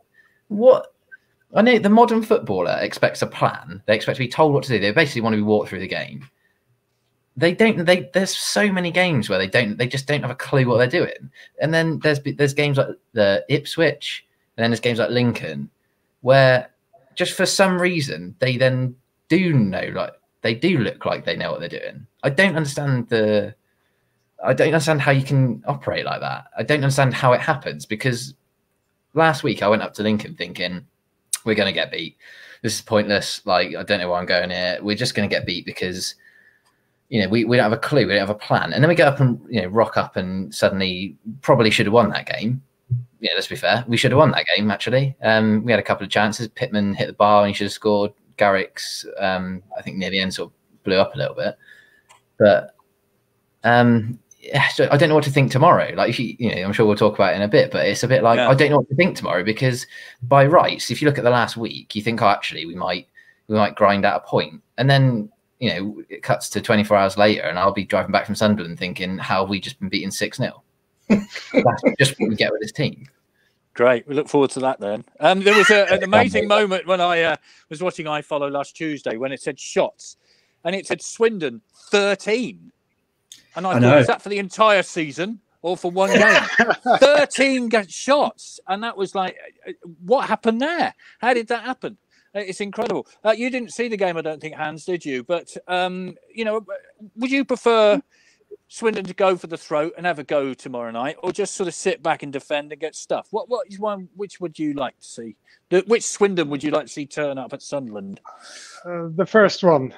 I know the modern footballer expects a plan. They expect to be told what to do. They basically want to be walked through the game. There's so many games where they just don't have a clue what they're doing. And then there's games like the Ipswich, and then there's games like Lincoln, where just for some reason they then do know, like they do look like they know what they're doing. I don't understand how you can operate like that. I don't understand how it happens, because last week I went up to Lincoln thinking we're going to get beat. This is pointless. Like, I don't know where I'm going here. We're just going to get beat because we don't have a clue. We don't have a plan. And then we go up and rock up and suddenly probably should have won that game. Yeah, let's be fair. We should have won that game, actually. We had a couple of chances. Pittman hit the bar and he should have scored. Garrick's, I think near the end, sort of blew up a little bit. But so I don't know what to think tomorrow. Like, I'm sure we'll talk about it in a bit, but it's a bit like, I don't know what to think tomorrow, because by rights, if you look at the last week, you think, actually, we might grind out a point. And then, it cuts to 24 hours later and I'll be driving back from Sunderland thinking, how have we just been beaten 6-0? That's just what we get with this team. Great. We look forward to that then. There was an amazing moment when I was watching iFollow last Tuesday when it said shots and it said Swindon 13. And I thought, is that for the entire season or for one game? 13 shots. And that was like, what happened there? How did that happen? It's incredible. You didn't see the game, I don't think, Hans, did you? But, would you prefer Swindon to go for the throat and have a go tomorrow night, or just sort of sit back and defend and get stuffed? What is one? Which would you like to see? Which Swindon would you like to see turn up at Sunderland? The first one.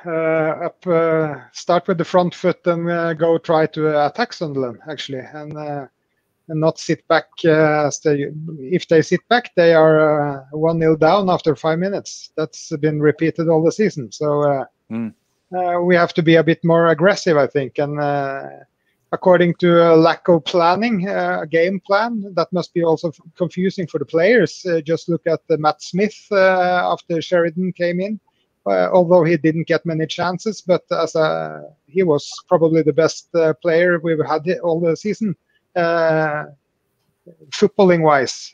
Start with the front foot and go try to attack Sunderland, actually, and not sit back. If they sit back, they are 1-0 down after 5 minutes. That's been repeated all the season. So we have to be a bit more aggressive, I think. And according to a lack of planning, a game plan, that must be also confusing for the players. Just look at Matt Smith after Sheridan came in, although he didn't get many chances, but he was probably the best player we've had all the season, footballing-wise.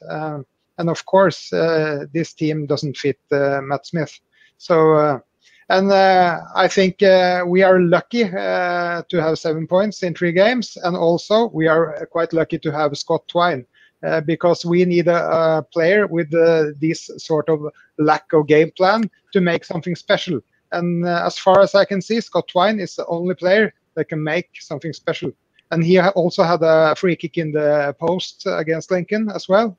And of course, this team doesn't fit Matt Smith. So. I think we are lucky to have 7 points in 3 games. And also, we are quite lucky to have Scott Twine because we need a player with this sort of lack of game plan to make something special. And as far as I can see, Scott Twine is the only player that can make something special. And he also had a free kick in the post against Lincoln as well.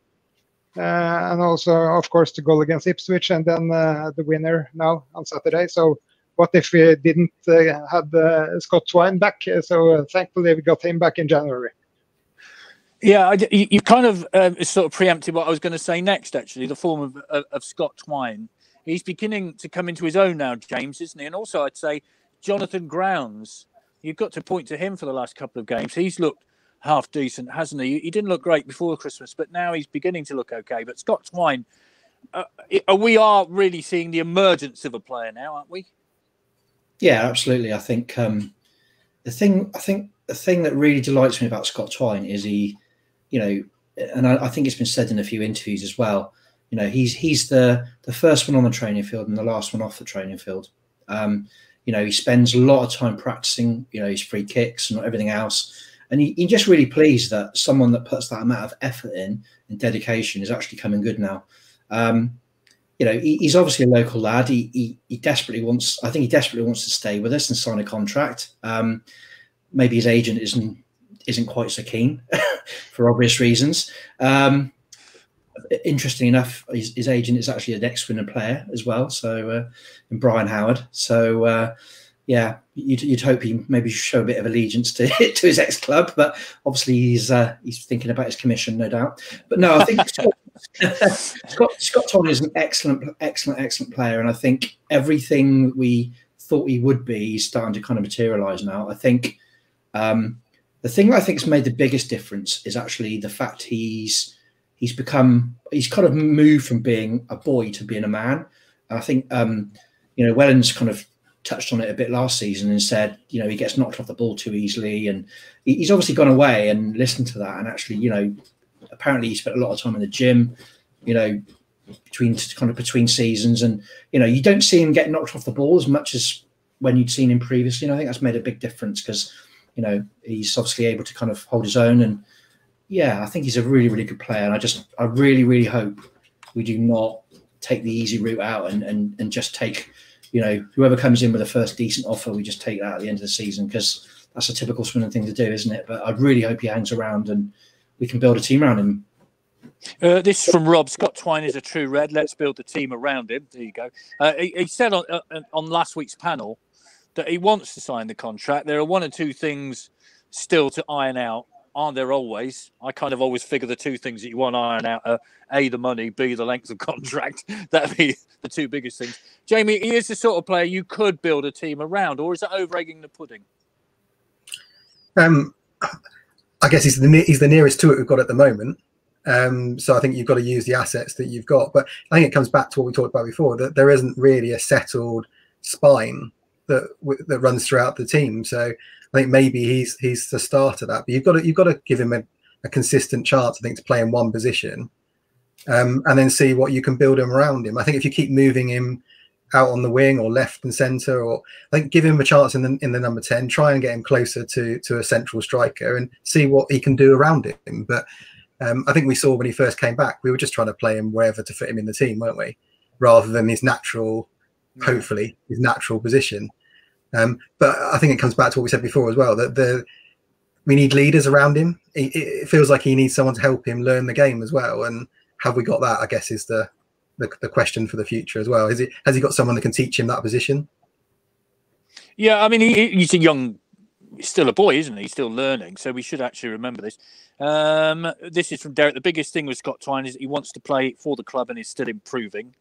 And also, of course, the goal against Ipswich, and then the winner now on Saturday. So what if we didn't have Scott Twine back? So thankfully, we got him back in January. Yeah, you kind of sort of preempted what I was going to say next, actually, the form of Scott Twine. He's beginning to come into his own now, James, isn't he? And also, I'd say Jonathan Grounds, you've got to point to him for the last couple of games. He's looked half decent, hasn't he? He didn't look great before Christmas, but now he's beginning to look okay. But Scott Twine, we are really seeing the emergence of a player now, aren't we? Yeah, absolutely. I think the thing that really delights me about Scott Twine is he, and I think it's been said in a few interviews as well. He's the first one on the training field and the last one off the training field. He spends a lot of time practicing, his free kicks and everything else. And you're just really pleased that someone that puts that amount of effort in and dedication is actually coming good now. He's obviously a local lad. He desperately wants to stay with us and sign a contract. Maybe his agent isn't quite so keen for obvious reasons. Interestingly enough, his agent is actually an ex-Swindon player as well. So, and Brian Howard. So. Yeah, you'd hope he maybe show a bit of allegiance to his ex-club, but obviously he's thinking about his commission, no doubt. But no, I think Scott Twine is an excellent player, and I think everything we thought he would be is starting to kind of materialise now. I think the thing that I think has made the biggest difference is actually the fact he's kind of moved from being a boy to being a man. And I think Wellens kind of touched on it a bit last season and said, he gets knocked off the ball too easily, and he's obviously gone away and listened to that. And actually, apparently he spent a lot of time in the gym, between seasons, and you don't see him get knocked off the ball as much as when you'd seen him previously. And I think that's made a big difference because he's obviously able to kind of hold his own. And yeah, I think he's a really, really good player. And I really, really hope we do not take the easy route out and just take. Whoever comes in with the first decent offer, we just take that at the end of the season, because that's a typical Swindon thing to do, isn't it? But I really hope he hangs around and we can build a team around him. This is from Rob. Scott Twine is a true red. Let's build the team around him. There you go. He said on last week's panel that he wants to sign the contract. There are one or two things still to iron out. Aren't there always? I kind of always figure the two things that you want to iron out are A, the money, B, the length of contract. That'd be the two biggest things. Jamie, he is the sort of player you could build a team around, or is it over-egging the pudding? I guess he's the nearest to it we've got at the moment. So I think you've got to use the assets that you've got. But I think it comes back to what we talked about before, that there isn't really a settled spine that runs throughout the team. So I think maybe he's the start of that. But you've got to give him a consistent chance, I think, to play in one position, and then see what you can build him around him. I think if you keep moving him out on the wing or left and centre, or I think give him a chance in the number 10, try and get him closer to a central striker and see what he can do around him. But I think we saw when he first came back, we were just trying to play him wherever to fit him in the team, weren't we? Rather than his natural, hopefully, his natural position. But I think it comes back to what we said before as well, that we need leaders around him. It feels like he needs someone to help him learn the game as well. And have we got that, I guess, is the question for the future as well. Has he got someone that can teach him that position? Yeah, I mean, he's still a boy, isn't he? He's still learning. So we should actually remember this. This is from Derek. The biggest thing with Scott Twine is that he wants to play for the club and is still improving.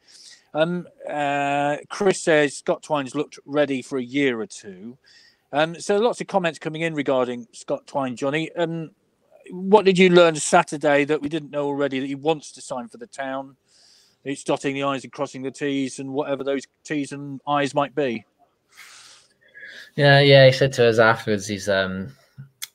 Chris says Scott Twine's looked ready for a year or two. So lots of comments coming in regarding Scott Twine, Johnny. What did you learn Saturday that we didn't know already, that he wants to sign for the town? It's dotting the I's and crossing the T's and whatever those T's and I's might be. Yeah. He said to us afterwards, he's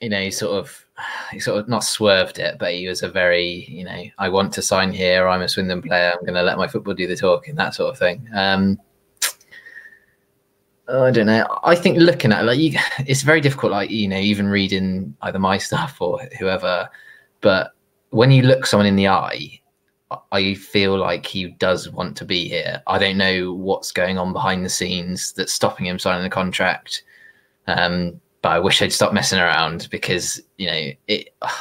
he sort of not swerved it, but he was a very, I want to sign here. I'm a Swindon player. I'm going to let my football do the talking, that sort of thing. I don't know. I think looking at it, it's very difficult, even reading either my stuff or whoever. But when you look someone in the eye, I feel like he does want to be here. I don't know what's going on behind the scenes that's stopping him signing the contract. But I wish they'd stop messing around, because,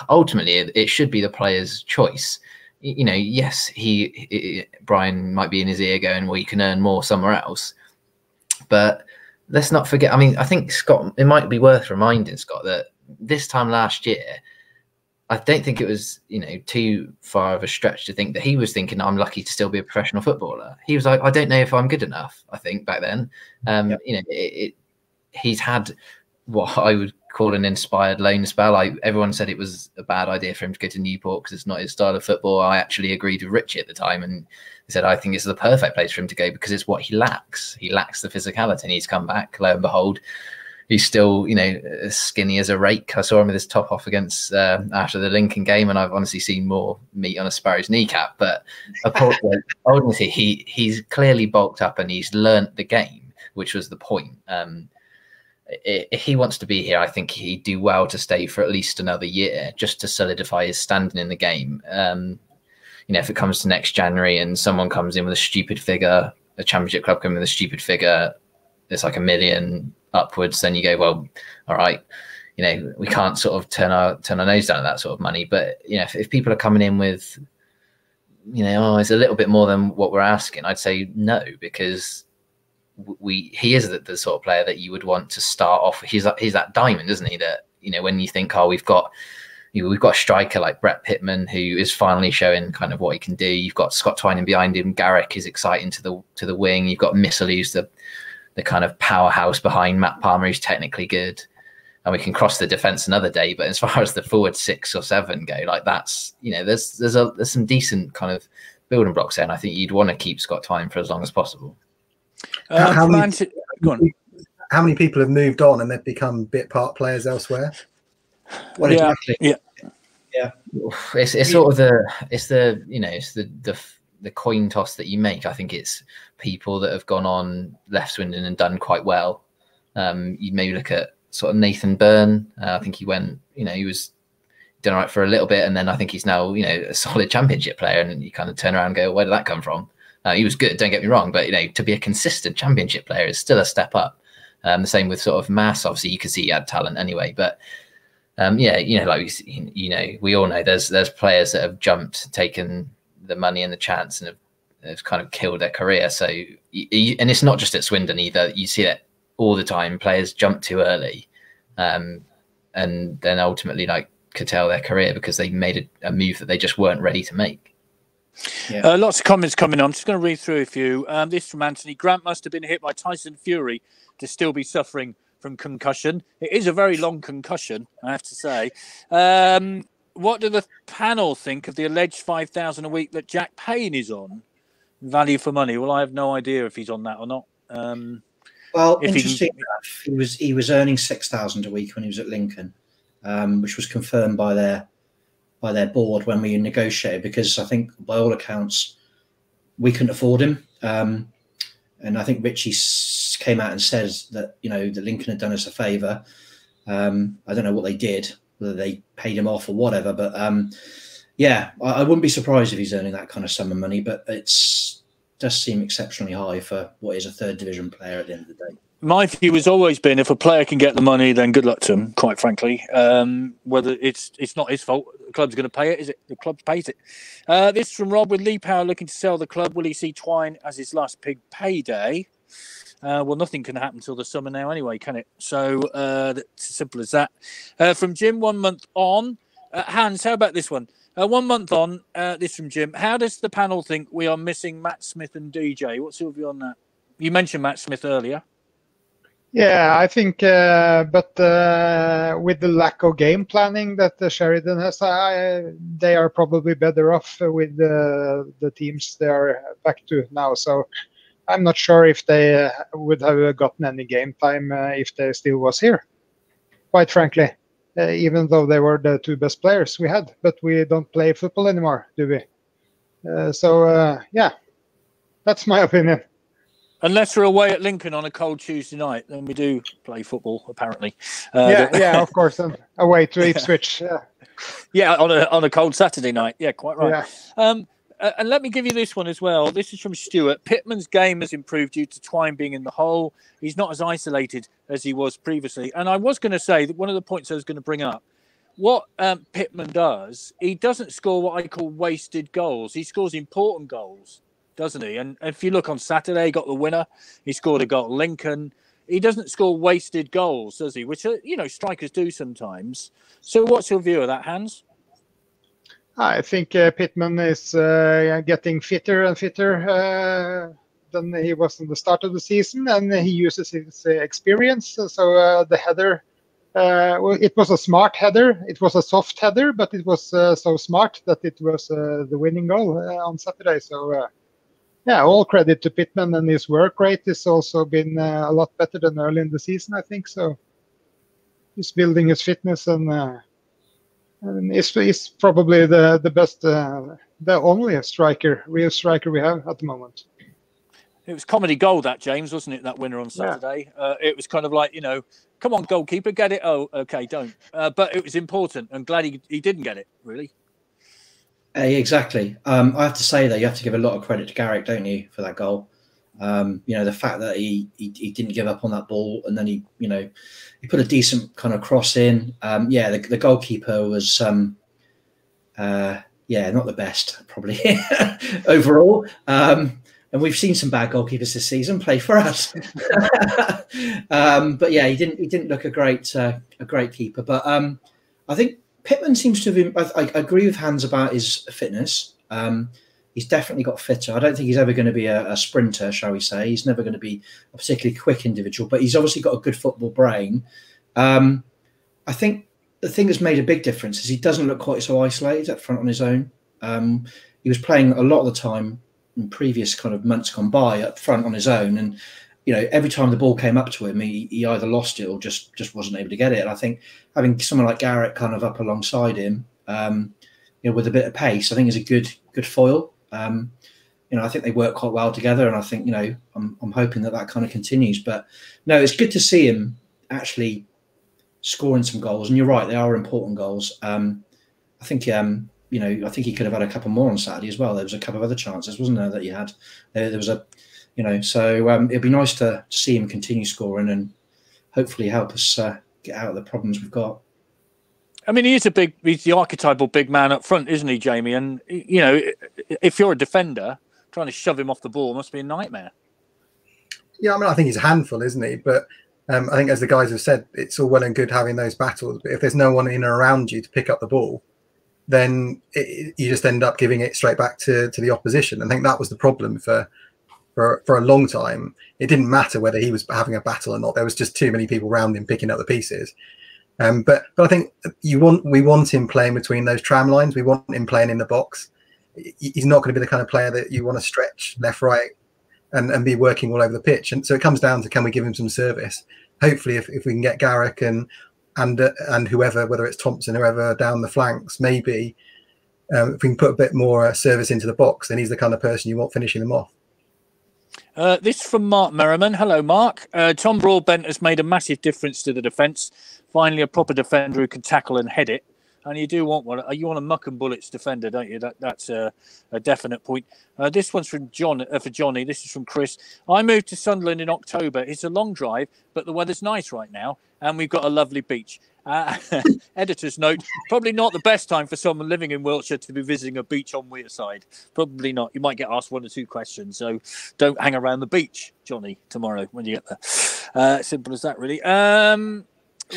ultimately it should be the player's choice. Yes, Brian might be in his ear going, well, you can earn more somewhere else. But let's not forget, I think Scott, it might be worth reminding Scott that this time last year, I don't think it was, too far of a stretch to think that he was thinking, I'm lucky to still be a professional footballer. He was like, I don't know if I'm good enough, I think, back then. He's had what I would call an inspired loan spell. Everyone said it was a bad idea for him to go to Newport because it's not his style of football. I actually agreed with Richie at the time, and he said, I think it's the perfect place for him to go because it's what he lacks. He lacks the physicality, and he's come back. Lo and behold, he's still, as skinny as a rake. I saw him with his top off against after the Lincoln game, and I've honestly seen more meat on a sparrow's kneecap. But ultimately, he's clearly bulked up and he's learnt the game, which was the point. If he wants to be here, I think he'd do well to stay for at least another year just to solidify his standing in the game. If it comes to next January and someone comes in with a stupid figure, a championship club coming with a stupid figure, it's like $1 million upwards, then you go, well, all right, we can't sort of turn our nose down at that sort of money. But if people are coming in with, it's a little bit more than what we're asking, I'd say no, because he is the sort of player that you would want to start off. He's that diamond, isn't he? That when you think, we've got a striker like Brett Pittman who is finally showing kind of what he can do. You've got Scott Twining behind him. Garrick is exciting to the wing. You've got Missile, who's the kind of powerhouse behind Matt Palmer, who's technically good. And we can cross the defence another day. But as far as the forward 6 or 7 go, that's there's some decent kind of building blocks there. And I think you'd want to keep Scott Twine for as long as possible. How many people have moved on and they've become bit part players elsewhere? Well, exactly. Yeah. It's sort of the coin toss that you make. I think it's people that have gone on, left Swindon and done quite well. You maybe look at sort of Nathan Byrne. I think he went, he was done all right for a little bit, and then I think he's now, a solid championship player, and you kind of turn around and go, where did that come from? He was good, don't get me wrong, but to be a consistent championship player is still a step up. The same with sort of Mass. Obviously, you could see he had talent anyway, but we all know there's players that have jumped, taken the money and the chance, and have kind of killed their career. So, and it's not just at Swindon either. You see it all the time. Players jump too early, and then ultimately curtail their career because they made a move that they just weren't ready to make. Yeah. Lots of comments coming on. I'm just going to read through a few. This from Anthony. Grant must have been hit by Tyson Fury to still be suffering from concussion. It is a very long concussion, I have to say. What do the panel think of the alleged $5,000 a week that Jack Payne is on? Value for money. Well, I have no idea if he's on that or not. Well, interesting enough, he was earning $6,000 a week when he was at Lincoln, which was confirmed by their board when we negotiated, because I think by all accounts we couldn't afford him. And I think Richie came out and says that that Lincoln had done us a favour. I don't know what they did, whether they paid him off or whatever, but I wouldn't be surprised if he's earning that kind of sum of money, but does seem exceptionally high for what is a third division player at the end of the day. My view has always been, if a player can get the money, then good luck to him, quite frankly. Whether it's not his fault, the club's going to pay it, is it? The club pays it. This from Rob. With Lee Power looking to sell the club, will he see Twine as his last big payday? Well, nothing can happen till the summer now anyway, can it? So it's as simple as that. From Jim, 1 month on. Hans, how about this one? 1 month on, this from Jim. How does the panel think we are missing Matt Smith and DJ? What's your view on that? You mentioned Matt Smith earlier. Yeah, I think, but with the lack of game planning that Sheridan has, they are probably better off with the teams they are back to now. So I'm not sure if they would have gotten any game time if they still was here, quite frankly, even though they were the 2 best players we had. But we don't play football anymore, do we? Yeah, that's my opinion. Unless we're away at Lincoln on a cold Tuesday night, then we do play football, apparently. Yeah, of course. And away to Ipswich. Yeah, on a cold Saturday night. Yeah, quite right. Yeah. And let me give you this one as well. This is from Stuart. Pittman's game has improved due to Twine being in the hole. He's not as isolated as he was previously. And I was going to say that one of the points I was going to bring up, what Pittman does, he doesn't score what I call wasted goals. He scores important goals, doesn't he? And if you look on Saturday, he got the winner. He scored a goal at Lincoln. He doesn't score wasted goals, does he? Which, strikers do sometimes. So what's your view of that, Hans? I think Pittman is getting fitter and fitter than he was in the start of the season, and he uses his experience. So the header, it was a smart header. It was a soft header, but it was so smart that it was the winning goal on Saturday. So, yeah, all credit to Pittman, and his work rate has also been a lot better than early in the season, I think. So he's building his fitness, and he's probably the best, the only real striker we have at the moment. It was comedy gold, that, James, wasn't it, that winner on Saturday? Yeah. It was kind of like, come on, goalkeeper, get it. Oh, okay, don't. But it was important. I'm glad he didn't get it, really. Exactly. I have to say, though, you have to give a lot of credit to Garrick, don't you, for that goal? The fact that he didn't give up on that ball, and then he put a decent kind of cross in. The goalkeeper was, not the best, probably, overall. And we've seen some bad goalkeepers this season play for us. But yeah, he didn't look a great keeper. But I think Pittman seems to have. I agree with Hans about his fitness. He's definitely got fitter. I don't think he's ever going to be a sprinter, shall we say. He's never going to be a particularly quick individual, but he's obviously got a good football brain. I think the thing that's made a big difference is he doesn't look quite so isolated up front on his own. He was playing a lot of the time in previous kind of months gone by up front on his own, and every time the ball came up to him, he either lost it or just wasn't able to get it. And I think having someone like Garrett kind of up alongside him, with a bit of pace, I think is a good foil. I think they work quite well together, and I think I'm hoping that kind of continues. But no, it's good to see him actually scoring some goals. And you're right, they are important goals. I think I think he could have had a couple more on Saturday as well. There was a couple of other chances, wasn't there, that he had? There was so it'd be nice to see him continue scoring and hopefully help us get out of the problems we've got. I mean, he's the archetypal big man up front, isn't he, Jamie? And, if you're a defender, trying to shove him off the ball must be a nightmare. Yeah, I mean, I think he's a handful, isn't he? But I think, as the guys have said, it's all well and good having those battles. But if there's no one in or around you to pick up the ball, then you just end up giving it straight back to the opposition. I think that was the problem for a long time. It didn't matter whether he was having a battle or not. There was just too many people around him picking up the pieces. But I think we want him playing between those tram lines. We want him playing in the box. He's not going to be the kind of player that you want to stretch left, right, and be working all over the pitch. And so it comes down to, can we give him some service? Hopefully, if we can get Garrick and whoever, whether it's Thompson, whoever down the flanks, maybe if we can put a bit more service into the box, then he's the kind of person you want finishing them off. This is from Mark Merriman. Hello, Mark. Tom Broadbent has made a massive difference to the defence. Finally, a proper defender who can tackle and head it. And you do want one. You want a muck and bullets defender, don't you? That's a definite point. This one's from John for Johnny. This is from Chris. I moved to Sunderland in October. It's a long drive, but the weather's nice right now, and we've got a lovely beach. Editor's note: probably not the best time for someone living in Wiltshire to be visiting a beach on Wearside. Probably not. You might get asked 1 or 2 questions, so don't hang around the beach, Johnny, tomorrow when you get there. Simple as that, really.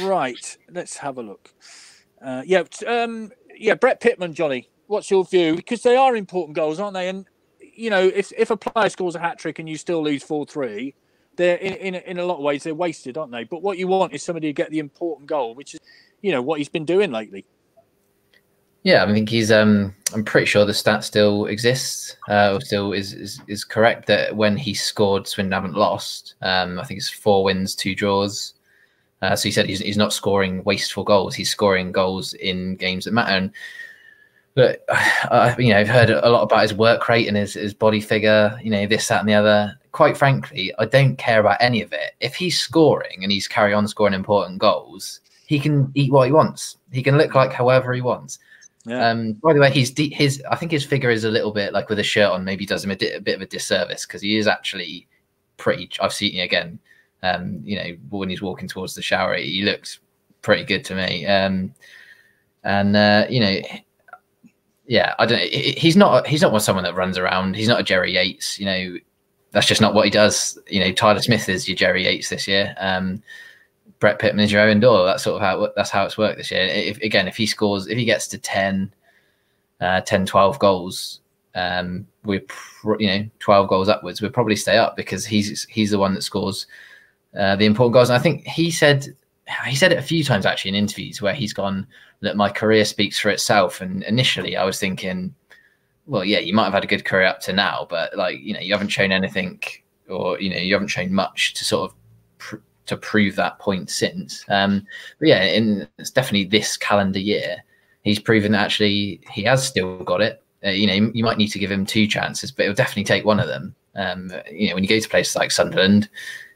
Right, let's have a look. Brett Pittman, Johnny. what's your view? Because they are important goals, aren't they? And you know, if a player scores a hat trick and you still lose 4-3, they're in a lot of ways they're wasted, aren't they? But what you want is somebody to get the important goal, which is, you know, what he's been doing lately. Yeah, I think he's. I'm pretty sure the stat still exists, or still is correct that when he scored, Swindon haven't lost. I think it's 4 wins, 2 draws. So he said he's not scoring wasteful goals. He's scoring goals in games that matter. But you know, I've heard a lot about his work rate and his body figure. You know, this, that, and the other. Quite frankly, I don't care about any of it. If he's scoring and he's carry on scoring important goals, he can eat what he wants. He can look like however he wants. Yeah. By the way, I think his figure is a little bit like with a shirt on. Maybe does him a bit of a disservice because he is actually pretty. I've seen it again. You know, when he's walking towards the shower, he looks pretty good to me. You know, yeah, I don't. He's not someone that runs around. He's not a Jerry Yates. You know, that's just not what he does. You know, Tyler Smith is your Jerry Yates this year. Brett Pittman is your Owen Doyle. That's sort of how it's worked this year. If he scores, if he gets to 10, 12 goals, you know, 12 goals upwards, we'll probably stay up because he's the one that scores the important goals. And I think he said it a few times actually in interviews where he's gone that my career speaks for itself. And initially I was thinking, well, yeah, you might have had a good career up to now, but like, you know, you haven't shown anything, or, you know, you haven't shown much to sort of to prove that point since. But yeah, it's definitely this calendar year, he's proven that actually he has still got it. You know, you might need to give him 2 chances, but he'll definitely take one of them. You know, when you go to places like Sunderland,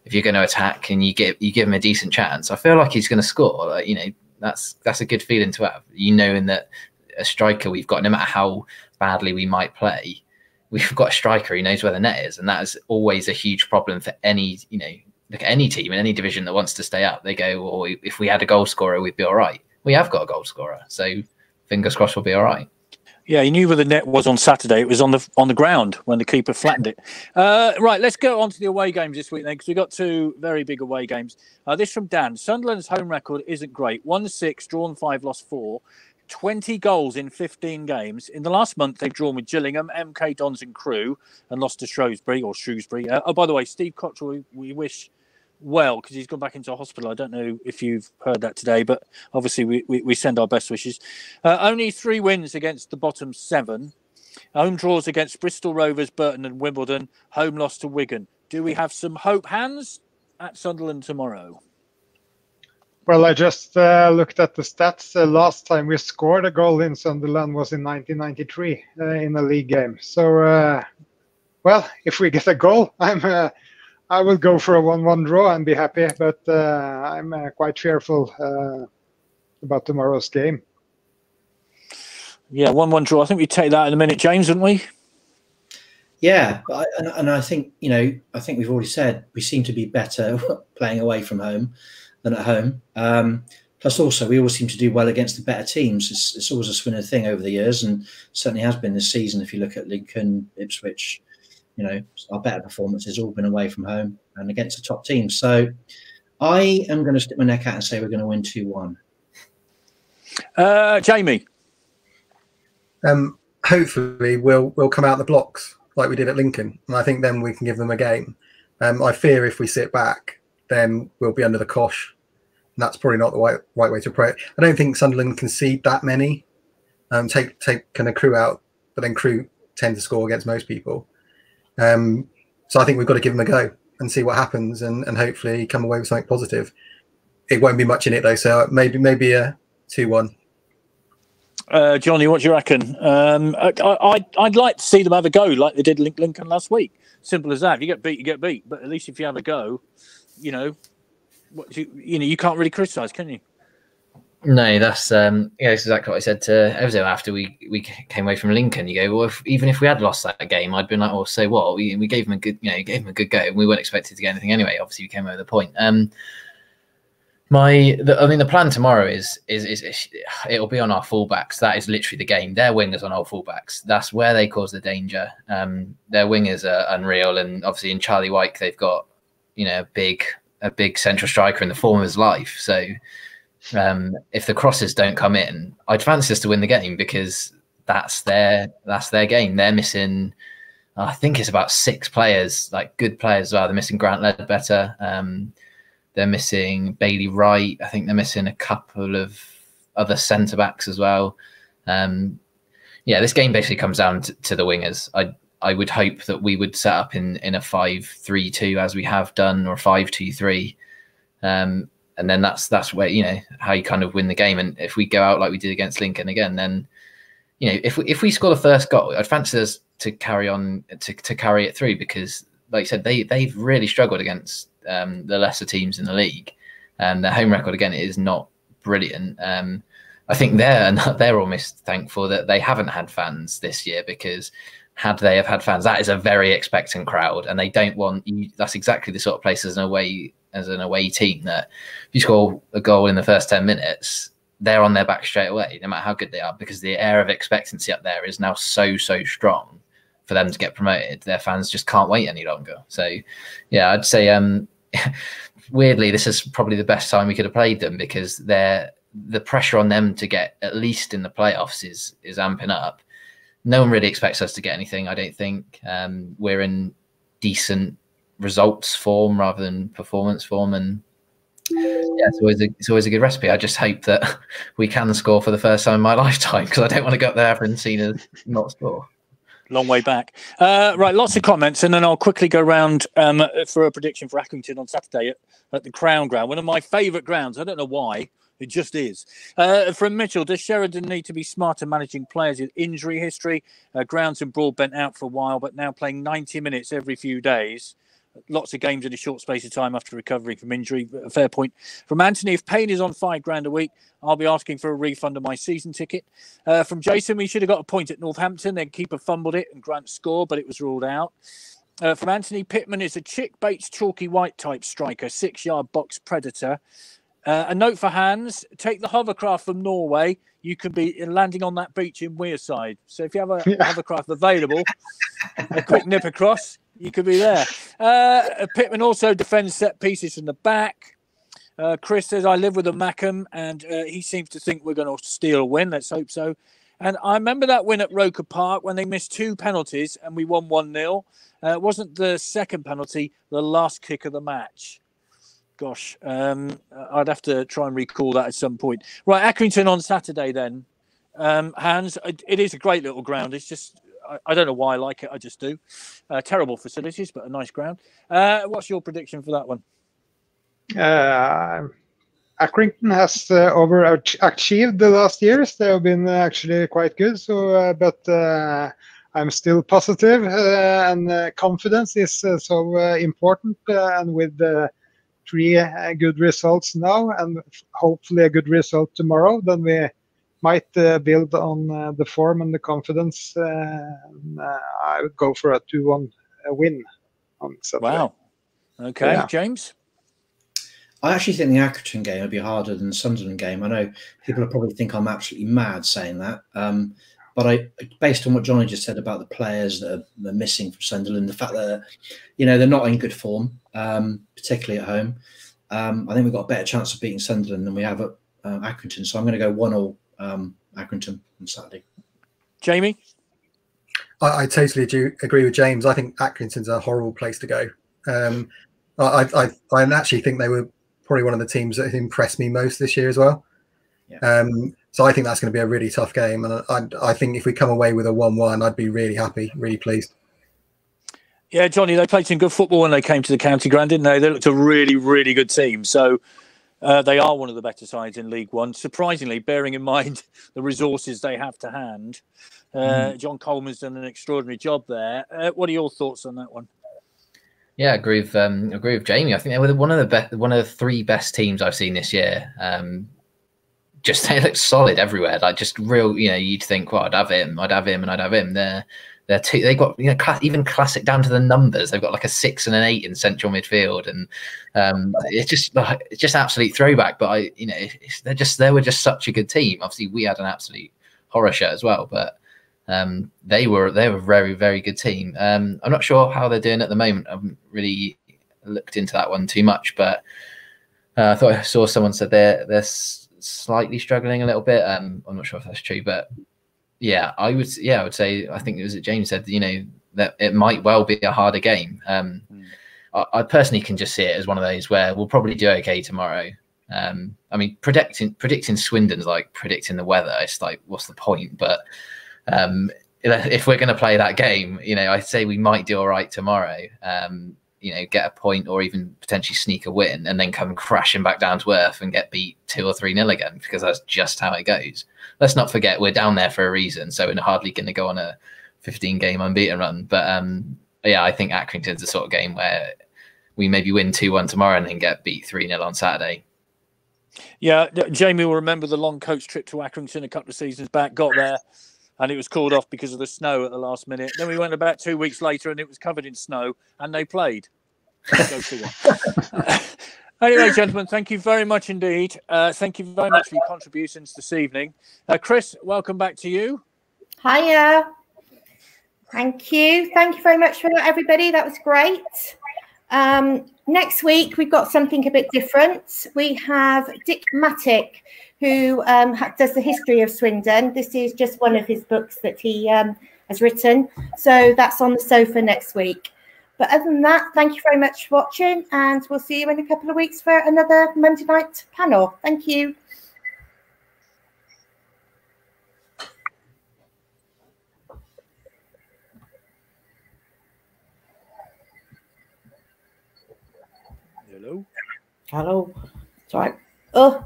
if you're going to attack and you give him a decent chance, I feel like he's going to score. Like, you know, that's a good feeling to have. You know, in that a striker we've got, no matter how badly we might play, we've got a striker who knows where the net is, and that is always a huge problem for any, you know, look at any team in any division that wants to stay up. They go, well, if we had a goal scorer, we'd be all right. We have got a goal scorer, so fingers crossed we'll be all right. Yeah, he knew where the net was on Saturday. It was on the ground when the keeper flattened it. Right, let's go on to the away games this week then, because we've got 2 very big away games. This from Dan. Sunderland's home record isn't great. 1-6, drawn 5, lost 4. 20 goals in 15 games. In the last month, they've drawn with Gillingham, MK Dons and Crewe, and lost to Shrewsbury. Oh, by the way, Steve Cottrell, we wish well, because he's gone back into hospital. I don't know if you've heard that today, but obviously we send our best wishes. Only 3 wins against the bottom 7. Home draws against Bristol Rovers, Burton and Wimbledon. Home loss to Wigan. Do we have some hope, Hans, at Sunderland tomorrow? Well, I just looked at the stats. Last time we scored a goal in Sunderland was in 1993 in a league game. So, well, if we get a goal, I will go for a 1-1 draw and be happy. But I'm quite fearful about tomorrow's game. Yeah, 1-1 draw. I think we take that in a minute, James, wouldn't we? Yeah, and I think, you know, I think we've already said we seem to be better playing away from home than at home. Plus, also, we always seem to do well against the better teams. It's always a Swindon thing over the years, and certainly has been this season. If you look at Lincoln, Ipswich, you know, our better performances all been away from home and against the top teams. So I am going to stick my neck out and say we're going to win 2-1. Jamie? Hopefully we'll come out the blocks like we did at Lincoln, and I think then we can give them a game. I fear if we sit back, then we'll be under the cosh, and that's probably not the right way to approach it. I don't think Sunderland concede that many. Take kind of Crewe out, but then Crewe tend to score against most people. So I think we've got to give them a go and see what happens, and hopefully come away with something positive. It won't be much in it though, so maybe a 2-1. Johnny, what do you reckon? I'd like to see them have a go like they did Lincoln last week. Simple as that. If you get beat, you get beat. But at least if you have a go, you know, you can't really criticise, can you? No, that's exactly what I said to Ezo after we came away from Lincoln. You go, well, even if we had lost that game, I'd been like, oh, so what? We gave them a good, go. And we weren't expected to get anything anyway. Obviously, we came over the point. The plan tomorrow is it'll be on our fullbacks. That is literally the game. Their wingers on our fullbacks. That's where they cause the danger. Their wingers are unreal, and obviously in Charlie Wyke they've got, you know, a big central striker in the form of his life. So if the crosses don't come in, I'd fancy us to win the game because that's their game. They're missing, I think it's about 6 players, like good players as well. They're missing Grant Ledbetter. They're missing Bailey Wright. I think they're missing a couple of other centre backs as well. Yeah, this game basically comes down to the wingers. I would hope that we would set up in a 5-3-2 as we have done, or 5-2-3. And then that's where, how you kind of win the game. And if we go out like we did against Lincoln again, then, if we score the first goal, I'd fancy us to carry on, to carry it through, because like you said, they've really struggled against the lesser teams in the league. Their home record, again, is not brilliant. I think they're almost thankful that they haven't had fans this year, because had they have had fans, that is a very expectant crowd, and they don't want you. That's exactly the sort of place as an away team, that if you score a goal in the first 10 minutes, they're on their back straight away, no matter how good they are, because the air of expectancy up there is now so strong for them to get promoted. Their fans just can't wait any longer. So yeah, I'd say weirdly, this is probably the best time we could have played them, because the pressure on them to get at least in the playoffs is amping up. No one really expects us to get anything, I don't think. We're in decent results form rather than performance form, and yeah, it's always a good recipe. I just hope that we can score for the first time in my lifetime, because I don't want to go up there and see us not score. Long way back. Right, lots of comments, and then I'll quickly go round for a prediction for Accrington on Saturday at the Crown Ground, one of my favourite grounds. I don't know why. It just is. From Mitchell, does Sheridan need to be smarter managing players with injury history? Grounds and Broadbent out for a while, but now playing 90 minutes every few days. Lots of games in a short space of time after recovering from injury. A fair point. From Anthony, if Payne is on $5,000 a week, I'll be asking for a refund of my season ticket. From Jason, we should have got a point at Northampton. Their keeper fumbled it and Grant scored, but it was ruled out. From Anthony, Pittman is a Chick Bates chalky white type striker, 6-yard box predator. A note for Hans, take the hovercraft from Norway. You can be landing on that beach in Wearside. So if you have a hovercraft available, a quick nip across, you could be there. Pittman also defends set pieces from the back. Chris says, I live with a Mackham, and he seems to think we're going to steal a win. Let's hope so. And I remember that win at Roker Park when they missed 2 penalties and we won 1-0. It wasn't the second penalty, the last kick of the match. Gosh, I'd have to try and recall that at some point. Right, Accrington on Saturday then. Hans, it is a great little ground. It's just, I don't know why I like it. I just do. Terrible facilities, but a nice ground. What's your prediction for that one? Accrington has overachieved the last years. They have been actually quite good. So, but I'm still positive, and confidence is so important. And with 3 good results now, and hopefully a good result tomorrow, then we might build on the form and the confidence. I would go for a 2-1 win on Saturday. Wow. Okay, yeah. James? I actually think the Accrington game will be harder than the Sunderland game. I know people will probably think I'm absolutely mad saying that. But based on what Johnny just said about the players that are missing from Sunderland, the fact that they're not in good form, particularly at home, I think we've got a better chance of beating Sunderland than we have at Accrington. So I'm going to go 1-1 Accrington on Saturday. Jamie, I totally agree with James. I think Accrington's a horrible place to go. I actually think they were probably one of the teams that impressed me most this year as well. Yeah. So I think that's going to be a really tough game, and I think if we come away with a 1-1, I'd be really happy, really pleased. Yeah, Johnny, they played some good football when they came to the county ground, didn't they? They looked a really, really good team. So they are one of the better sides in League One. Surprisingly, bearing in mind the resources they have to hand, John Coleman's done an extraordinary job there. What are your thoughts on that one? Yeah, I agree with Jamie. I think they were one of the 3 best teams I've seen this year. Just they look solid everywhere. Like just real, you'd think, well, I'd have him, and I'd have him. They got even classic down to the numbers. They've got like a 6 and an 8 in central midfield, and it's just absolute throwback. But they were just such a good team. Obviously, we had an absolute horror show as well, but they were a very, very good team. I'm not sure how they're doing at the moment. I haven't really looked into that one too much, but I thought I saw someone said they're slightly struggling a little bit. I'm not sure if that's true, but yeah, I would say, I think it was James said, that it might well be a harder game. I personally can just see it as one of those where we'll probably do okay tomorrow. I mean, predicting Swindon's like predicting the weather. It's like, what's the point? But if we're going to play that game, I'd say we might do all right tomorrow. Get a point or even potentially sneak a win, and then come crashing back down to earth and get beat 2 or 3-0 again, because that's just how it goes. Let's not forget we're down there for a reason, so we're hardly going to go on a 15-game unbeaten run. But I think Accrington's the sort of game where we maybe win 2-1 tomorrow and then get beat 3-0 on Saturday. Yeah, Jamie will remember the long coach trip to Accrington a couple of seasons back. Got there, and it was called off because of the snow at the last minute. Then we went about 2 weeks later, and it was covered in snow, and they played. Go figure. Anyway, gentlemen, thank you very much indeed. Thank you very much for your contributions this evening. Chris, welcome back to you. Hiya. Thank you. Thank you very much for that, everybody. That was great. Next week, we've got something a bit different. We have Dick Mattick, who does the history of Swindon. This is just one of his books that he has written. So that's on the sofa next week. But other than that, thank you very much for watching, and we'll see you in a couple of weeks for another Monday night panel. Thank you. Hello. Hello. Sorry. Oh.